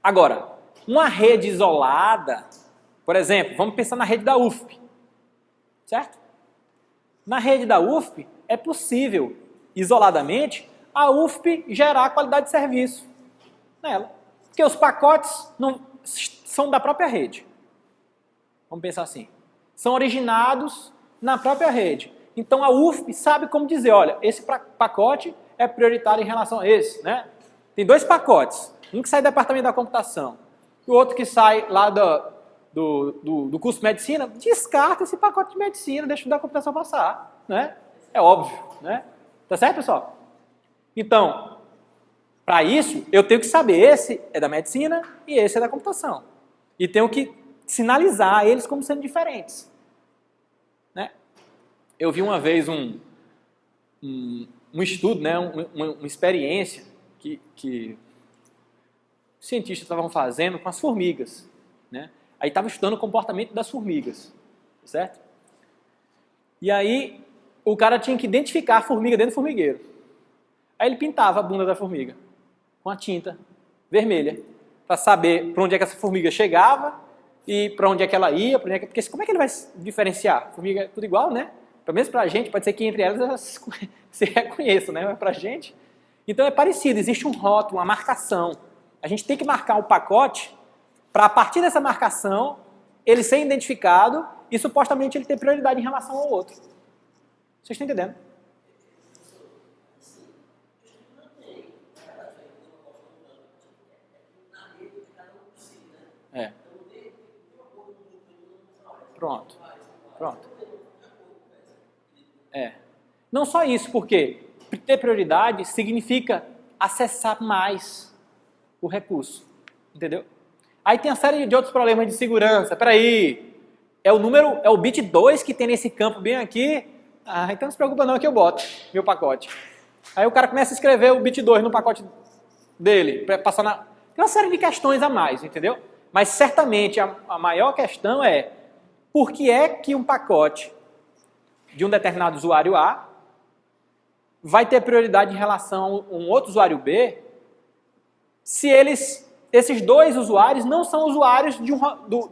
Agora, uma rede isolada, por exemplo, vamos pensar na rede da UFP, certo? Na rede da UFP é possível, isoladamente, a UFP gerar qualidade de serviço nela, porque os pacotes não são da própria rede. Vamos pensar assim, são originados na própria rede. Então a UFP sabe como dizer, olha, esse pacote é prioritário em relação a esse, né? Tem dois pacotes, um que sai do departamento da computação e o outro que sai lá do curso de medicina, descarta esse pacote de medicina, deixa o da computação passar, né? É óbvio, né? Tá certo, pessoal? Então, para isso, eu tenho que saber, esse é da medicina e esse é da computação. E tenho que sinalizar eles como sendo diferentes. Né? Eu vi uma vez um estudo, né, uma experiência que os cientistas estavam fazendo com as formigas. Né? Aí estavam estudando o comportamento das formigas, certo? E aí o cara tinha que identificar a formiga dentro do formigueiro. Aí ele pintava a bunda da formiga com a tinta vermelha para saber para onde é que essa formiga chegava e para onde é que ela ia, porque como é que ele vai diferenciar? A formiga é tudo igual, né? Pelo menos para a gente, pode ser que entre elas se reconheçam, né? Mas para a gente... Então é parecido, existe um rótulo, uma marcação. A gente tem que marcar o pacote para, a partir dessa marcação, ele ser identificado e supostamente ele ter prioridade em relação ao outro. Vocês estão entendendo? É. Pronto. É. Não só isso, porque ter prioridade significa acessar mais o recurso. Entendeu? Aí tem uma série de outros problemas de segurança. Peraí, é o bit 2 que tem nesse campo bem aqui. Ah, então não se preocupa não que eu boto meu pacote. Aí o cara começa a escrever o bit 2 no pacote dele, para passar na... Tem uma série de questões a mais, entendeu? Mas certamente a maior questão é por que é que um pacote de um determinado usuário A vai ter prioridade em relação a um outro usuário B se esses dois usuários não são usuários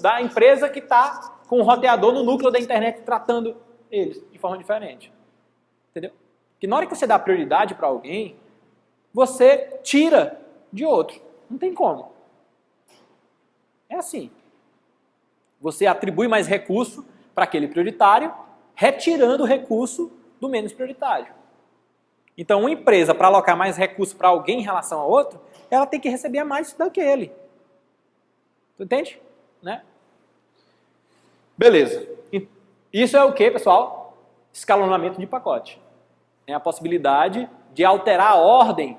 da empresa que está com o roteador no núcleo da internet tratando eles de forma diferente. Entendeu? Que na hora que você dá prioridade para alguém, você tira de outro. Não tem como. É assim. Você atribui mais recurso para aquele prioritário, retirando o recurso do menos prioritário. Então, uma empresa, para alocar mais recurso para alguém em relação a outro, ela tem que receber mais daquele. Tu entende? Né? Beleza. Isso é o que, pessoal? Escalonamento de pacote. É a possibilidade de alterar a ordem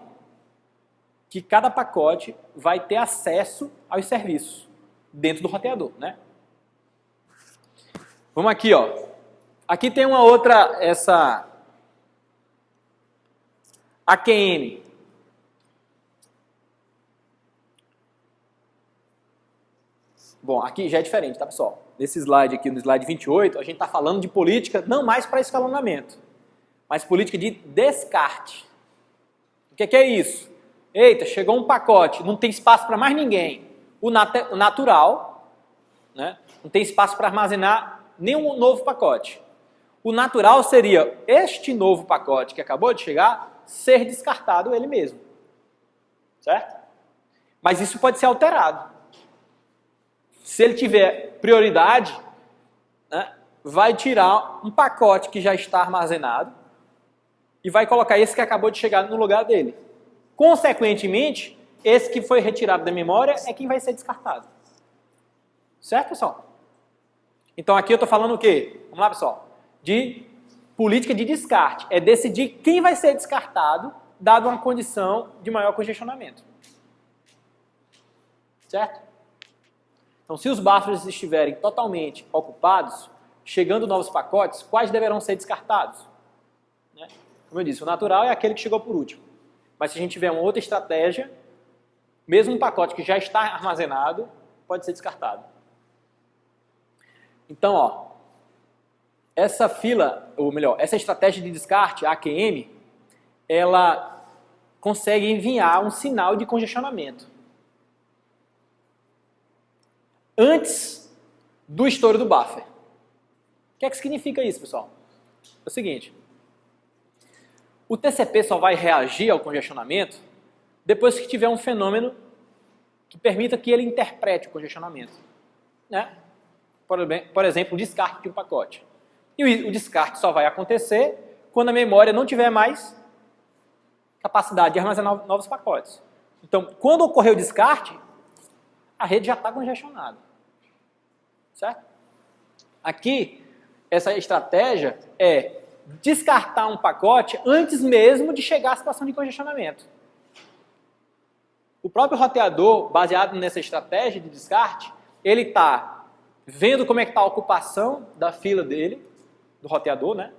que cada pacote vai ter acesso aos serviços dentro do roteador, né? Vamos aqui, ó. Aqui tem uma outra, essa AQN. Bom, aqui já é diferente, tá, pessoal? Nesse slide aqui, no slide 28, a gente está falando de política não mais para escalonamento, mas política de descarte. O que é isso? Eita, chegou um pacote, não tem espaço para mais ninguém. O natural, né? Não tem espaço para armazenar nenhum novo pacote. O natural seria este novo pacote que acabou de chegar ser descartado ele mesmo. Certo? Mas isso pode ser alterado. Se ele tiver prioridade, né, vai tirar um pacote que já está armazenado e vai colocar esse que acabou de chegar no lugar dele. Consequentemente, esse que foi retirado da memória é quem vai ser descartado. Certo, pessoal? Então aqui eu estou falando o quê? Vamos lá, pessoal. De política de descarte. É decidir quem vai ser descartado, dado uma condição de maior congestionamento. certo? Então, se os buffers estiverem totalmente ocupados, chegando novos pacotes, quais deverão ser descartados? Né? Como eu disse, o natural é aquele que chegou por último. Mas se a gente tiver uma outra estratégia, mesmo um pacote que já está armazenado, pode ser descartado. Então, ó, essa fila, ou melhor, essa estratégia de descarte, a AQM, ela consegue enviar um sinal de congestionamento antes do estouro do buffer. O que é que significa isso, pessoal? É o seguinte, o TCP só vai reagir ao congestionamento depois que tiver um fenômeno que permita que ele interprete o congestionamento. Né? Por exemplo, o descarte de um pacote. E o descarte só vai acontecer quando a memória não tiver mais capacidade de armazenar novos pacotes. Então, quando ocorrer o descarte, a rede já está congestionada. Certo? Aqui, essa estratégia é descartar um pacote antes mesmo de chegar à situação de congestionamento. O próprio roteador, baseado nessa estratégia de descarte, ele está vendo como é que está a ocupação da fila dele, do roteador, né?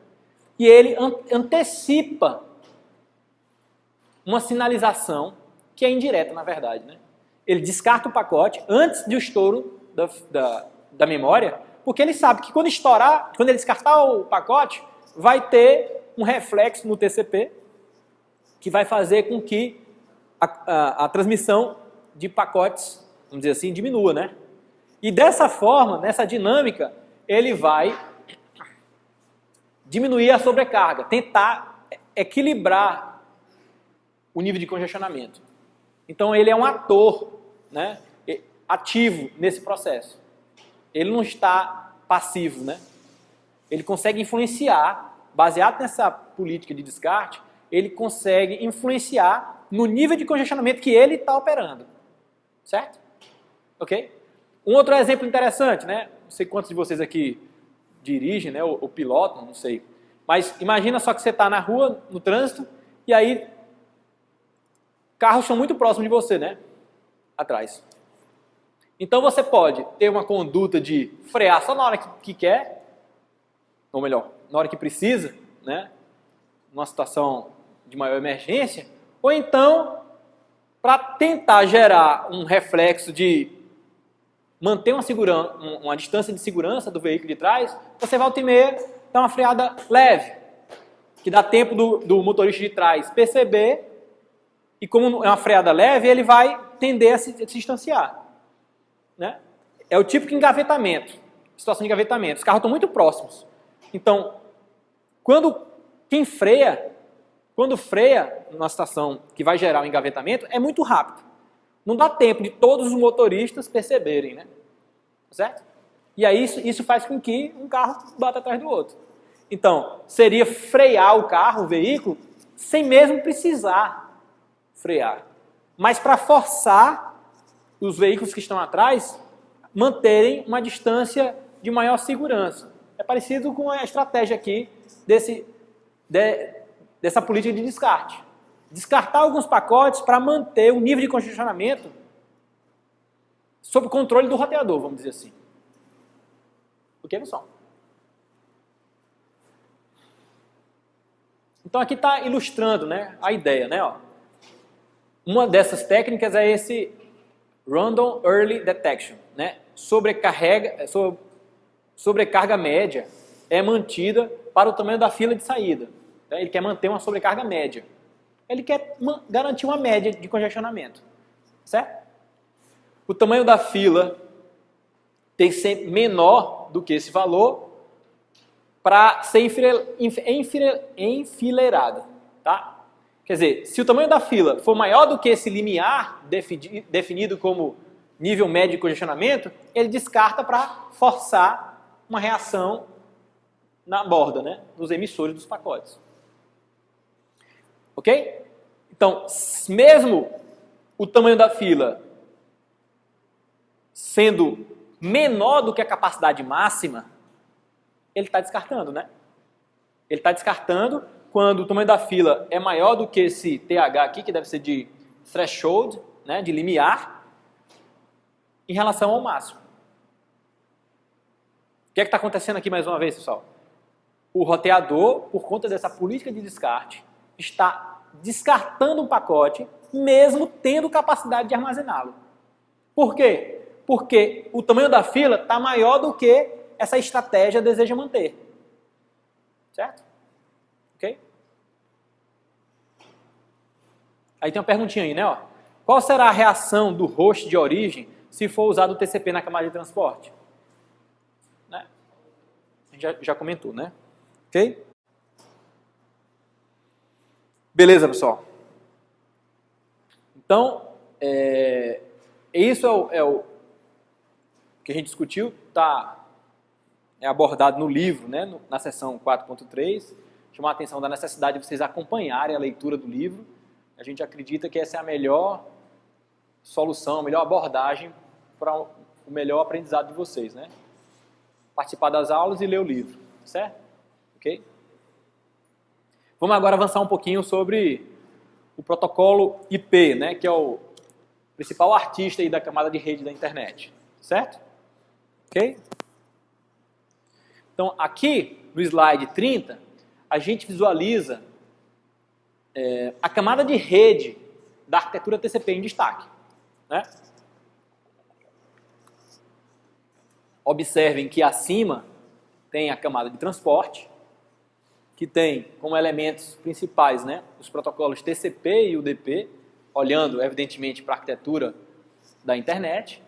E ele antecipa uma sinalização que é indireta, na verdade, né? Ele descarta o pacote antes do estouro da memória, porque ele sabe que quando estourar, quando ele descartar o pacote, vai ter um reflexo no TCP que vai fazer com que a transmissão de pacotes, vamos dizer assim, diminua, né? E dessa forma, nessa dinâmica, ele vai diminuir a sobrecarga, tentar equilibrar o nível de congestionamento. Então ele é um ator, né, ativo nesse processo. Ele não está passivo, né? Ele consegue influenciar, baseado nessa política de descarte, ele consegue influenciar no nível de congestionamento que ele está operando. Certo? Ok? Um outro exemplo interessante, né? Não sei quantos de vocês aqui dirigem, né? Ou pilotam, não sei. Mas imagina só que você está na rua, no trânsito, e aí carros são muito próximos de você, né? Atrás. Então você pode ter uma conduta de frear só na hora que quer, ou melhor, na hora que precisa, né? Numa situação de maior emergência, ou então, para tentar gerar um reflexo de manter uma distância de segurança do veículo de trás, você volta e meia dá uma freada leve, que dá tempo do motorista de trás perceber, e como é uma freada leve, ele vai tender a se distanciar. Né? É o típico engavetamento, situação de engavetamento. Os carros estão muito próximos. Então, quando freia numa situação que vai gerar um engavetamento, é muito rápido. Não dá tempo de todos os motoristas perceberem, né? Certo? E aí isso faz com que um carro bata atrás do outro. Então, seria frear o carro, o veículo, sem mesmo precisar frear. Mas para forçar os veículos que estão atrás manterem uma distância de maior segurança. É parecido com a estratégia aqui dessa política de descarte. Descartar alguns pacotes para manter o nível de congestionamento sob controle do roteador, vamos dizer assim. Ok, pessoal? Então aqui está ilustrando, né, a ideia, né? Ó. Uma dessas técnicas é esse Random Early Detection, né? Sobrecarga média é mantida para o tamanho da fila de saída. Então, ele quer manter uma sobrecarga média. Ele quer garantir uma média de congestionamento. Certo? O tamanho da fila tem que ser menor do que esse valor para ser enfileirada. Tá? Quer dizer, se o tamanho da fila for maior do que esse limiar definido como nível médio de congestionamento, ele descarta para forçar uma reação na borda, né, dos emissores dos pacotes. Ok? Então, mesmo o tamanho da fila sendo menor do que a capacidade máxima, ele está descartando, né? Ele está descartando quando o tamanho da fila é maior do que esse TH aqui, que deve ser de threshold, né, de limiar, em relação ao máximo. O que é que está acontecendo aqui mais uma vez, pessoal? O roteador, por conta dessa política de descarte, está descartando um pacote, mesmo tendo capacidade de armazená-lo. Por quê? Porque o tamanho da fila está maior do que essa estratégia deseja manter. Certo? Ok? Aí tem uma perguntinha aí, né? Ó. Qual será a reação do host de origem se for usado o TCP na camada de transporte? Né? A gente já comentou, né? Ok? Beleza, pessoal. Então, isso é o que a gente discutiu, é abordado no livro, né, na seção 4.3. Chamar a atenção da necessidade de vocês acompanharem a leitura do livro. A gente acredita que essa é a melhor solução, a melhor abordagem para o melhor aprendizado de vocês, né? Participar das aulas e ler o livro, certo? Ok? Vamos agora avançar um pouquinho sobre o protocolo IP, né, que é o principal artista aí da camada de rede da internet, certo? Ok? Então, aqui no slide 30, a gente visualiza a camada de rede da arquitetura TCP em destaque, né? Observem que acima tem a camada de transporte, que tem como elementos principais, né, os protocolos TCP e UDP, olhando evidentemente para a arquitetura da internet.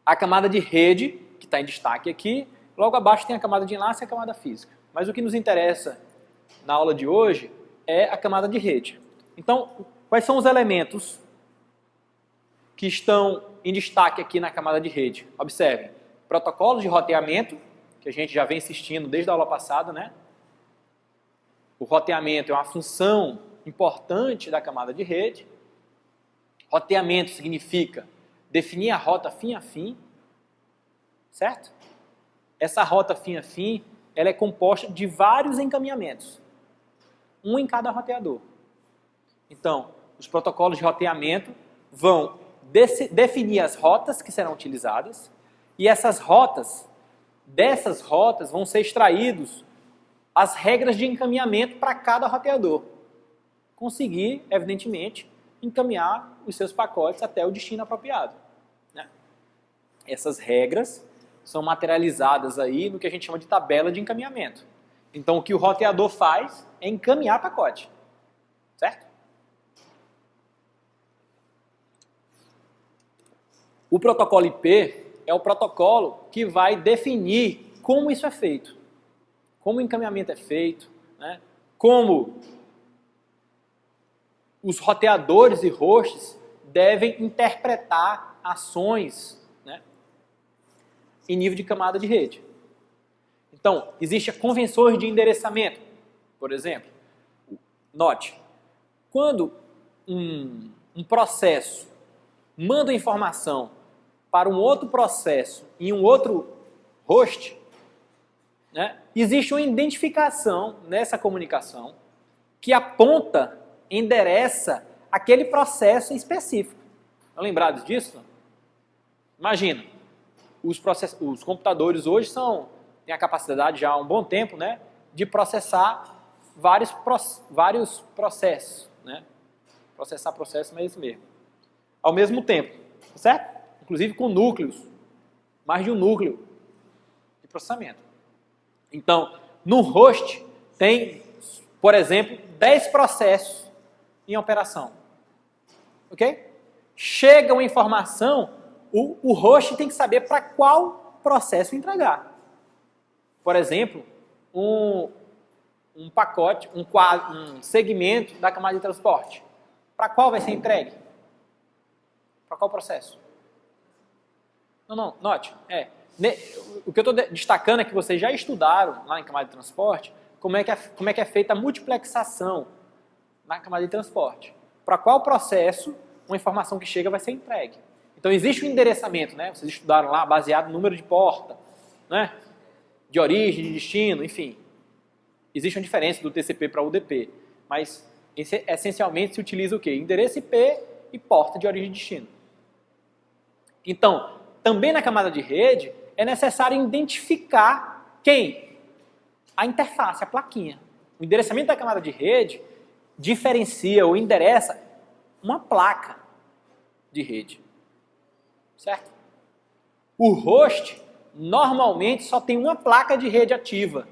A camada de rede, que está em destaque aqui, logo abaixo tem a camada de enlace e a camada física. Mas o que nos interessa na aula de hoje é a camada de rede. Então, quais são os elementos que estão em destaque aqui na camada de rede? Observem, protocolos de roteamento, que a gente já vem insistindo desde a aula passada, né? O roteamento é uma função importante da camada de rede. Roteamento significa definir a rota fim a fim, certo? Essa rota fim a fim, ela é composta de vários encaminhamentos, um em cada roteador. Então, os protocolos de roteamento vão definir as rotas que serão utilizadas e dessas rotas vão ser extraídos as regras de encaminhamento para cada roteador. Conseguir, evidentemente, encaminhar os seus pacotes até o destino apropriado, né? Essas regras são materializadas aí no que a gente chama de tabela de encaminhamento. Então, o que o roteador faz é encaminhar pacote, certo? O protocolo IP é o protocolo que vai definir como isso é feito, como o encaminhamento é feito, né? Como os roteadores e hosts devem interpretar ações, né, em nível de camada de rede. Então, existem convenções de endereçamento, por exemplo. Note, quando um processo manda informação para um outro processo em um outro host, né, existe uma identificação nessa comunicação que aponta, endereça aquele processo específico. Estão lembrados disso? Processina, os computadores hoje têm a capacidade já há um bom tempo, né, de processar vários processos, né? Processar processo, mas é isso mesmo. Ao mesmo tempo, certo? Inclusive com núcleos, mais de um núcleo de processamento. Então, no host tem, por exemplo, 10 processos em operação. Ok? Chega uma informação, o host tem que saber para qual processo entregar. Por exemplo, um pacote, um segmento da camada de transporte. Para qual vai ser entregue? Para qual processo? Não, note. O que eu estou destacando é que vocês já estudaram lá em camada de transporte como é que é feita a multiplexação na camada de transporte. Para qual processo uma informação que chega vai ser entregue. Então existe um endereçamento, né? Vocês estudaram lá baseado no número de porta, né? De origem, de destino, enfim. Existe uma diferença do TCP para o UDP, mas essencialmente se utiliza o quê? Endereço IP e porta de origem e destino. Então, também na camada de rede, é necessário identificar quem? A interface, a plaquinha. O endereçamento da camada de rede diferencia ou endereça uma placa de rede. Certo? O host, normalmente, só tem uma placa de rede ativa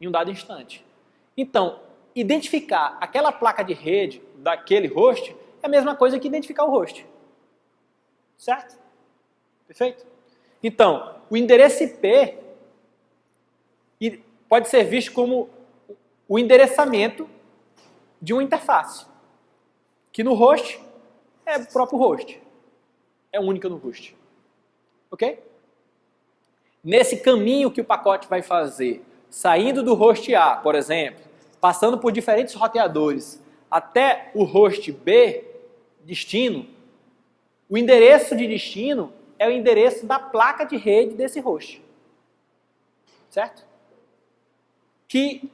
em um dado instante. Então, identificar aquela placa de rede daquele host é a mesma coisa que identificar o host. Certo? Perfeito? Então, o endereço IP pode ser visto como o endereçamento de uma interface, que no host é o próprio host. É única no host. Ok? Nesse caminho que o pacote vai fazer, saindo do host A, por exemplo, passando por diferentes roteadores, até o host B, destino, o endereço de destino é o endereço da placa de rede desse host. Certo? Que,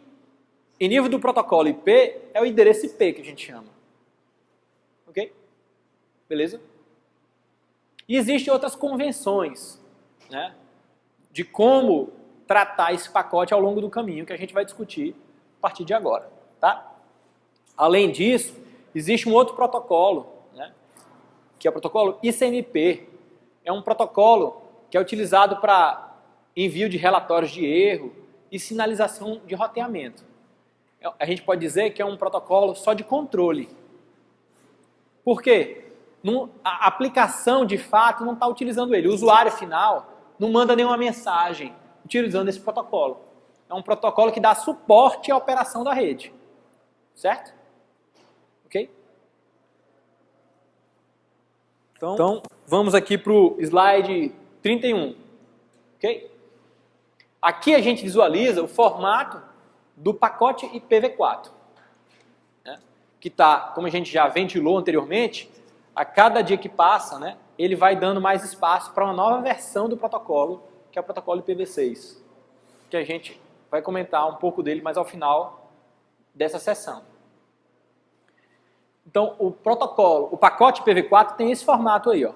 em nível do protocolo IP, é o endereço IP que a gente chama. Ok? Beleza? E existem outras convenções, né, de como tratar esse pacote ao longo do caminho, que a gente vai discutir a partir de agora. Tá? Além disso, existe um outro protocolo, né, que é o protocolo ICMP. É um protocolo que é utilizado para envio de relatórios de erro e sinalização de roteamento. A gente pode dizer que é um protocolo só de controle. Por quê? A aplicação, de fato, não está utilizando ele. O usuário final não manda nenhuma mensagem utilizando esse protocolo. É um protocolo que dá suporte à operação da rede. Certo? Ok? Então vamos aqui para o slide 31. Ok? Aqui a gente visualiza o formato do pacote IPv4. Né? Que está, como a gente já ventilou anteriormente, a cada dia que passa, né, ele vai dando mais espaço para uma nova versão do protocolo, que é o protocolo IPv6, que a gente vai comentar um pouco dele mais ao final dessa sessão. Então, o pacote IPv4 tem esse formato aí, ó.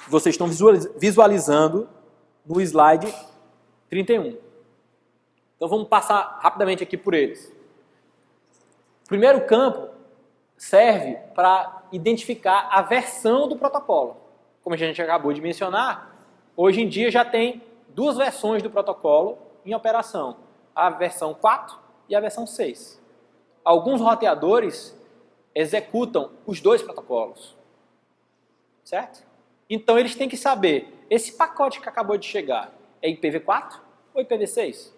Vocês estão visualizando no slide 31. Então, vamos passar rapidamente aqui por eles. O primeiro campo serve para identificar a versão do protocolo. Como a gente acabou de mencionar, hoje em dia já tem duas versões do protocolo em operação. A versão 4 e a versão 6. Alguns roteadores executam os dois protocolos. Certo? Então eles têm que saber, esse pacote que acabou de chegar é IPv4 ou IPv6?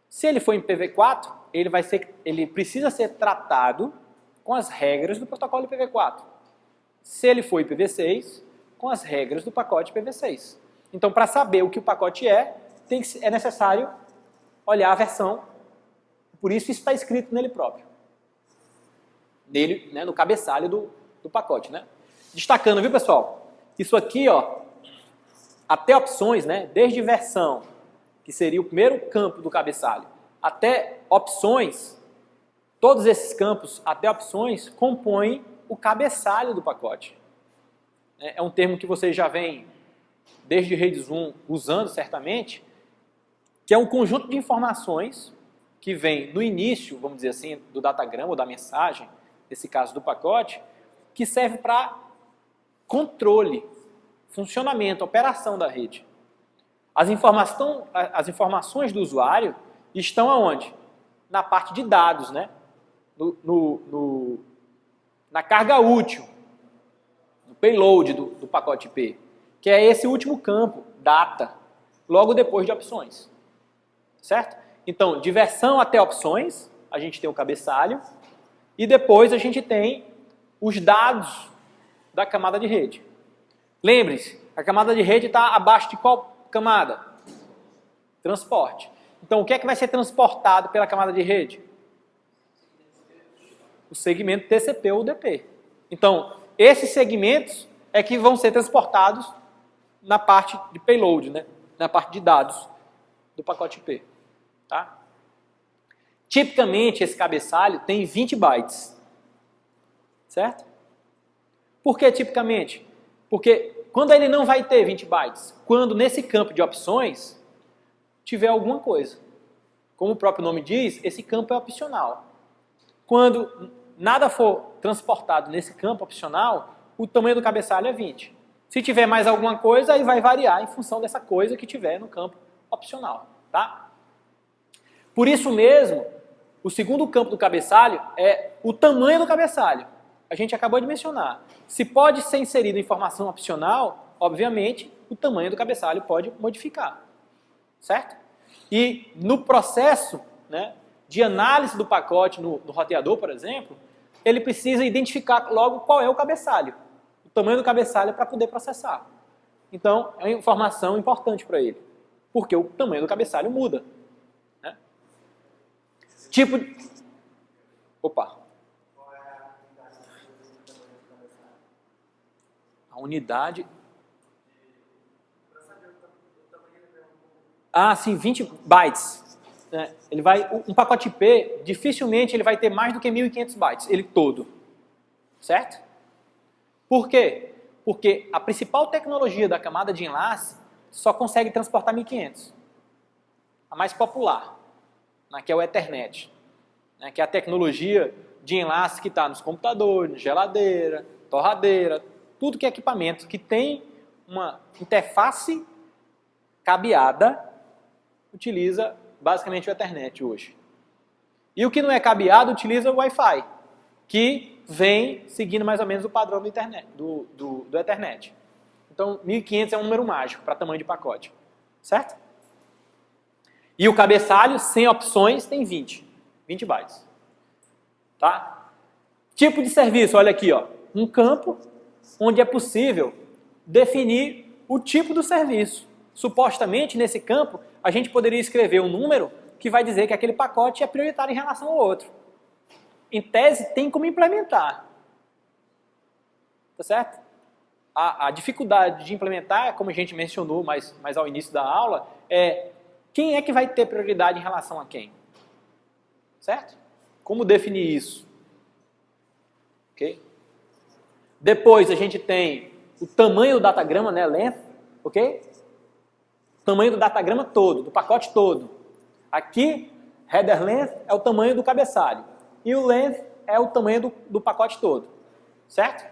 Se ele for IPv4, ele precisa ser tratado com as regras do protocolo IPv4. Se ele for IPv6, com as regras do pacote IPv6. Então, para saber o que o pacote é necessário olhar a versão. Por isso está escrito nele próprio. Nele, né, no cabeçalho do pacote. Né? Destacando, viu, pessoal? Isso aqui, ó, até opções, né, desde versão, que seria o primeiro campo do cabeçalho, até opções, todos esses campos, até opções, compõem o cabeçalho do pacote. É um termo que vocês já vêm, desde Redes 1, usando certamente, que é um conjunto de informações que vem no início, vamos dizer assim, do datagrama ou da mensagem, nesse caso do pacote, que serve para controle, funcionamento, operação da rede. As informações do usuário estão aonde? Na parte de dados, né? Na carga útil, no payload do pacote IP, que é esse último campo, data, logo depois de opções. Certo? Então, de versão até opções, a gente tem o cabeçalho, e depois a gente tem os dados da camada de rede. Lembre-se, a camada de rede está abaixo de qual camada? Transporte. Então, o que é que vai ser transportado pela camada de rede? O segmento TCP ou UDP. Então, esses segmentos é que vão ser transportados na parte de payload, né? Na parte de dados do pacote IP. Tá? Tipicamente, esse cabeçalho tem 20 bytes. Certo? Por que tipicamente? Porque quando ele não vai ter 20 bytes? Quando nesse campo de opções tiver alguma coisa. Como o próprio nome diz, esse campo é opcional. Quando nada for transportado nesse campo opcional, o tamanho do cabeçalho é 20. Se tiver mais alguma coisa, aí vai variar em função dessa coisa que tiver no campo opcional. Tá? Por isso mesmo, o segundo campo do cabeçalho é o tamanho do cabeçalho. A gente acabou de mencionar. Se pode ser inserido informação opcional, obviamente, o tamanho do cabeçalho pode modificar. Certo? E no processo, né, de análise do pacote no roteador, por exemplo, ele precisa identificar logo qual é o cabeçalho, o tamanho do cabeçalho para poder processar. Então, é uma informação importante para ele, porque o tamanho do cabeçalho muda. Né? Tipo... Opa! A unidade... Ah, sim, 20 bytes. Ele vai, um pacote IP, dificilmente ele vai ter mais do que 1.500 bytes, ele todo. Certo? Por quê? Porque a principal tecnologia da camada de enlace só consegue transportar 1.500. A mais popular, né, que é o Ethernet. Né, que é a tecnologia de enlace que está nos computadores, geladeira, torradeira, tudo que é equipamento que tem uma interface cabeada, utiliza basicamente o Ethernet hoje. E o que não é cabeado utiliza o Wi-Fi, que vem seguindo mais ou menos o padrão do Ethernet. Então, 1.500 é um número mágico para tamanho de pacote. Certo? E o cabeçalho, sem opções, tem 20 bytes. Tá? Tipo de serviço, olha aqui, ó, um campo onde é possível definir o tipo do serviço. Supostamente, nesse campo, a gente poderia escrever um número que vai dizer que aquele pacote é prioritário em relação ao outro. Em tese, tem como implementar. Tá certo? A dificuldade de implementar, como a gente mencionou mais ao início da aula, é quem é que vai ter prioridade em relação a quem. Certo? Como definir isso? Ok? Depois a gente tem o tamanho do datagrama, né, length, ok? Tamanho do datagrama todo, do pacote todo. Aqui, header length é o tamanho do cabeçalho. E o length é o tamanho do pacote todo. Certo?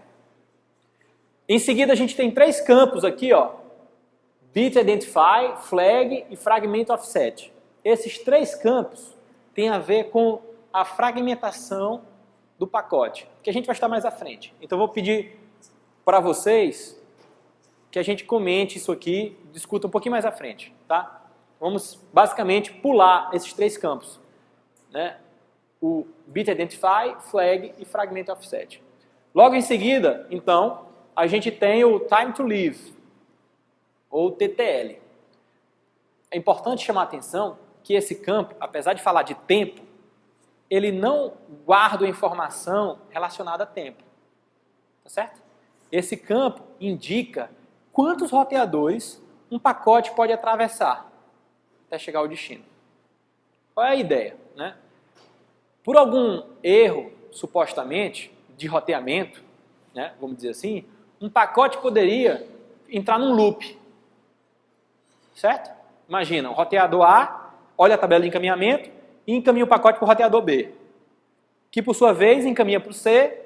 Em seguida, a gente tem 3 campos aqui, ó. Bit Identify, Flag e Fragment Offset. Esses 3 campos têm a ver com a fragmentação do pacote, que a gente vai estar mais à frente. Então, eu vou pedir para vocês que a gente comente isso aqui, discuta um pouquinho mais à frente, tá? Vamos basicamente pular esses 3 campos, né? O Bit Identify, Flag e Fragment Offset. Logo em seguida, então, a gente tem o Time to Live, ou TTL. É importante chamar a atenção que esse campo, apesar de falar de tempo, ele não guarda a informação relacionada a tempo, tá certo? Esse campo indica quantos roteadores um pacote pode atravessar até chegar ao destino. Qual é a ideia? Né? Por algum erro, supostamente, de roteamento, né, vamos dizer assim, um pacote poderia entrar num loop. Certo? Imagina, o roteador A olha a tabela de encaminhamento e encaminha o pacote para o roteador B, que por sua vez encaminha para o C,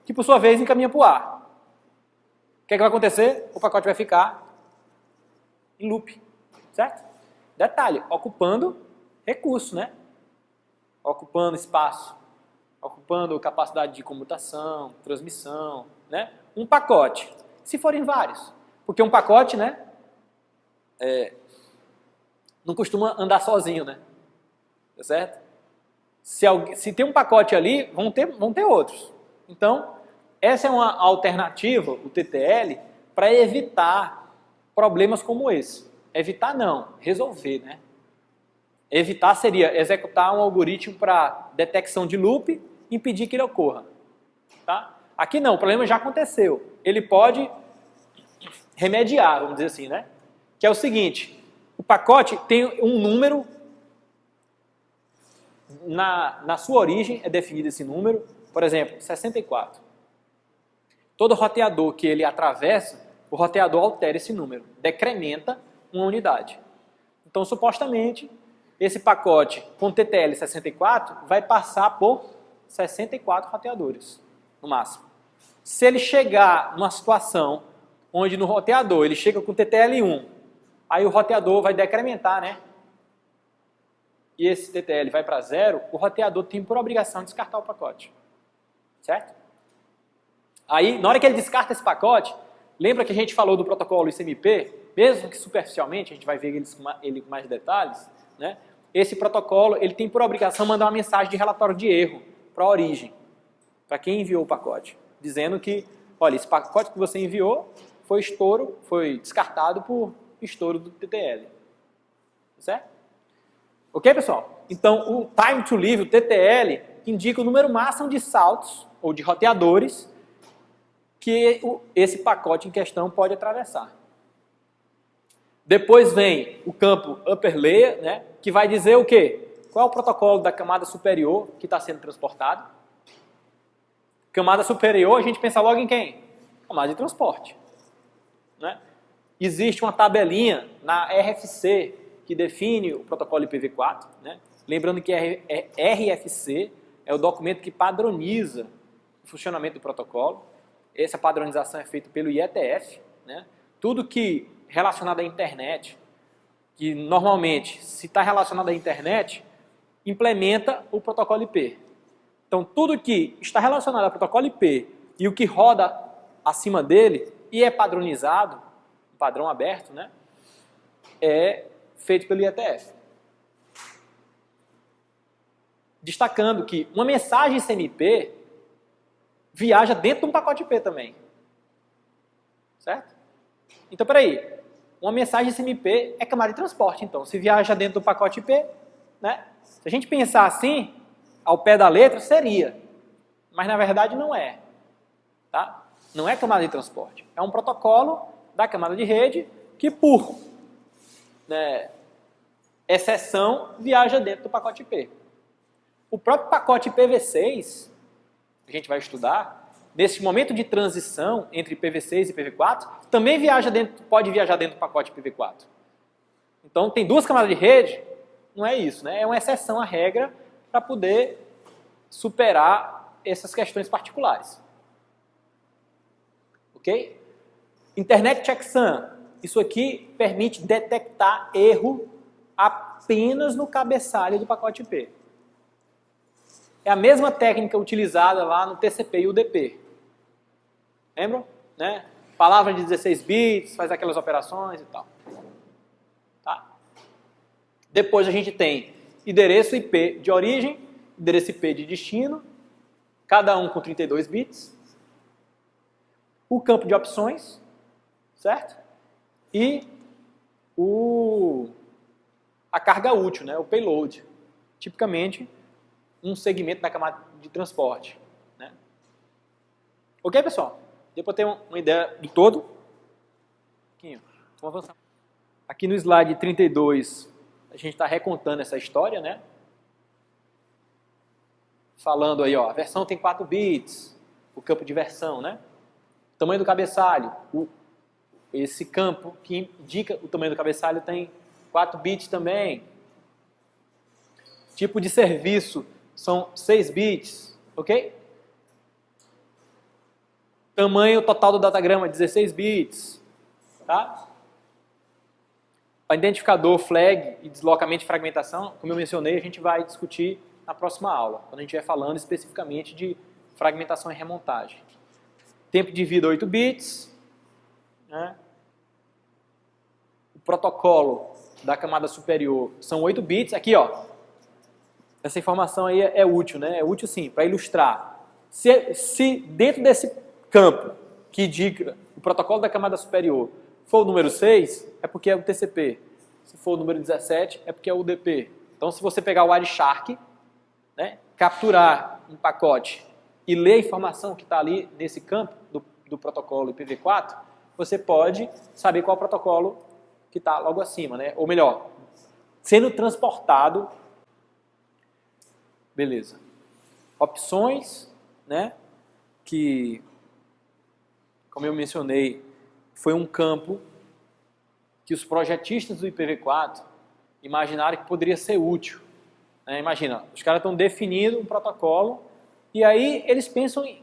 que por sua vez encaminha para o A. O que é que vai acontecer? O pacote vai ficar em loop, certo? Detalhe, ocupando recurso, né? Ocupando espaço, ocupando capacidade de comutação, transmissão, né? Um pacote, se forem vários, porque um pacote, né, não costuma andar sozinho, né? Tá certo? Se tem um pacote ali, vão ter outros. Então, essa é uma alternativa, o TTL, para evitar problemas como esse. Evitar não, resolver, né? Evitar seria executar um algoritmo para detecção de loop e impedir que ele ocorra. Tá? Aqui não, o problema já aconteceu. Ele pode remediar, vamos dizer assim, né? Que é o seguinte, o pacote tem um número, na sua origem é definido esse número, por exemplo, 64. todo roteador que ele atravessa, o roteador altera esse número, decrementa uma unidade. Então, supostamente, esse pacote com TTL 64 vai passar por 64 roteadores, no máximo. Se ele chegar numa situação onde no roteador ele chega com TTL 1, aí o roteador vai decrementar, né? E esse TTL vai para 0, o roteador tem por obrigação descartar o pacote. Certo? Aí, na hora que ele descarta esse pacote, lembra que a gente falou do protocolo ICMP? Mesmo que superficialmente, a gente vai ver ele com mais detalhes, né? Esse protocolo ele tem por obrigação mandar uma mensagem de relatório de erro para a origem, para quem enviou o pacote, dizendo que, olha, esse pacote que você enviou foi descartado por estouro do TTL. Certo? Ok, pessoal? Então, o time to leave, o TTL, indica o número máximo de saltos ou de roteadores que esse pacote em questão pode atravessar. Depois vem o campo upper layer, né, que vai dizer o quê? Qual é o protocolo da camada superior que está sendo transportado? Camada superior, a gente pensa logo em quem? Camada de transporte. Né? Existe uma tabelinha na RFC que define o protocolo IPv4. Né? Lembrando que RFC é o documento que padroniza o funcionamento do protocolo. Essa padronização é feita pelo IETF. Né? Tudo que relacionado à internet, que normalmente, se está relacionado à internet, implementa o protocolo IP. Então, tudo que está relacionado ao protocolo IP e o que roda acima dele e é padronizado, padrão aberto, né, é feito pelo IETF. Destacando que uma mensagem CMP viaja dentro de um pacote IP também. Certo? Então, peraí. Uma mensagem CMP é camada de transporte, então. Se viaja dentro do pacote IP, né? Se a gente pensar assim, ao pé da letra, seria. Mas, na verdade, não é. Tá? Não é camada de transporte. É um protocolo da camada de rede que, por exceção, viaja dentro do pacote IP. O próprio pacote IPv6, que a gente vai estudar, nesse momento de transição entre IPv6 e IPv4, também pode viajar dentro do pacote IPv4. Então, tem duas camadas de rede, não é isso, né? É uma exceção à regra para poder superar essas questões particulares. Ok? Internet Checksum. Isso aqui permite detectar erro apenas no cabeçalho do pacote IP. É a mesma técnica utilizada lá no TCP e UDP. Lembram? Né? Palavra de 16 bits, faz aquelas operações e tal. Tá? Depois a gente tem endereço IP de origem, endereço IP de destino, cada um com 32 bits. O campo de opções, certo? E a carga útil, né? O payload. Tipicamente, um segmento da camada de transporte. Né? Ok, pessoal? Deu para ter uma ideia do todo? Vamos avançar. Aqui no slide 32, a gente está recontando essa história, né? Falando aí, ó, a versão tem 4 bits, o campo de versão, né? Tamanho do cabeçalho, esse campo que indica o tamanho do cabeçalho tem 4 bits também. Tipo de serviço são 6 bits, ok? Tamanho total do datagrama, 16 bits. Tá? O identificador, flag e deslocamento e fragmentação, como eu mencionei, a gente vai discutir na próxima aula, quando a gente estiver falando especificamente de fragmentação e remontagem. Tempo de vida, 8 bits. Né? O protocolo da camada superior são 8 bits. Aqui, ó, essa informação aí é útil, né? É útil sim, para ilustrar. Se dentro desse campo que indica o protocolo da camada superior for o número 6, é porque é o TCP. Se for o número 17, é porque é o UDP. Então, se você pegar o Wireshark, né, capturar um pacote e ler a informação que está ali nesse campo do protocolo IPv4, você pode saber qual é o protocolo que está logo acima, né? Ou melhor, sendo transportado. Beleza. Opções, né? Que como eu mencionei, foi um campo que os projetistas do IPv4 imaginaram que poderia ser útil. Imagina, os caras estão definindo um protocolo e aí eles pensam em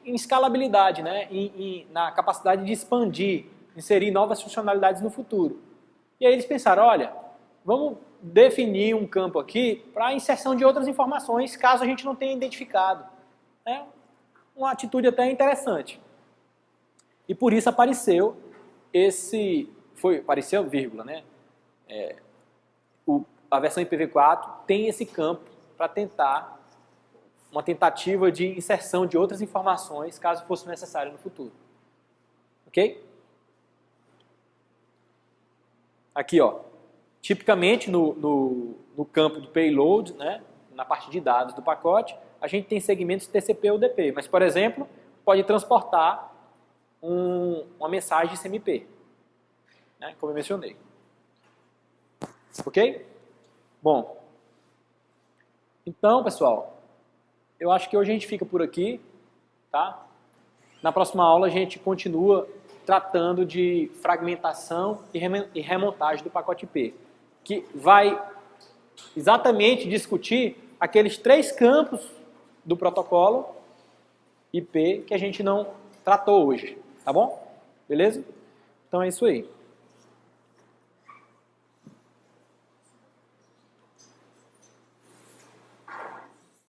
escalabilidade, né? Na capacidade de expandir, inserir novas funcionalidades no futuro. E aí eles pensaram, olha, vamos definir um campo aqui para a inserção de outras informações, caso a gente não tenha identificado. É uma atitude até interessante. E por isso apareceu apareceu, vírgula, né? A versão IPv4 tem esse campo para tentar uma tentativa de inserção de outras informações, caso fosse necessário no futuro. Ok? Aqui, ó, tipicamente no campo do payload, né, na parte de dados do pacote, a gente tem segmentos TCP ou UDP, mas, por exemplo, pode transportar uma mensagem SMP, né, como eu mencionei. Ok? Bom, então, pessoal, eu acho que hoje a gente fica por aqui, tá? Na próxima aula a gente continua tratando de fragmentação e remontagem do pacote IP, que vai exatamente discutir aqueles 3 campos do protocolo IP que a gente não tratou hoje, tá bom? Beleza? Então é isso aí.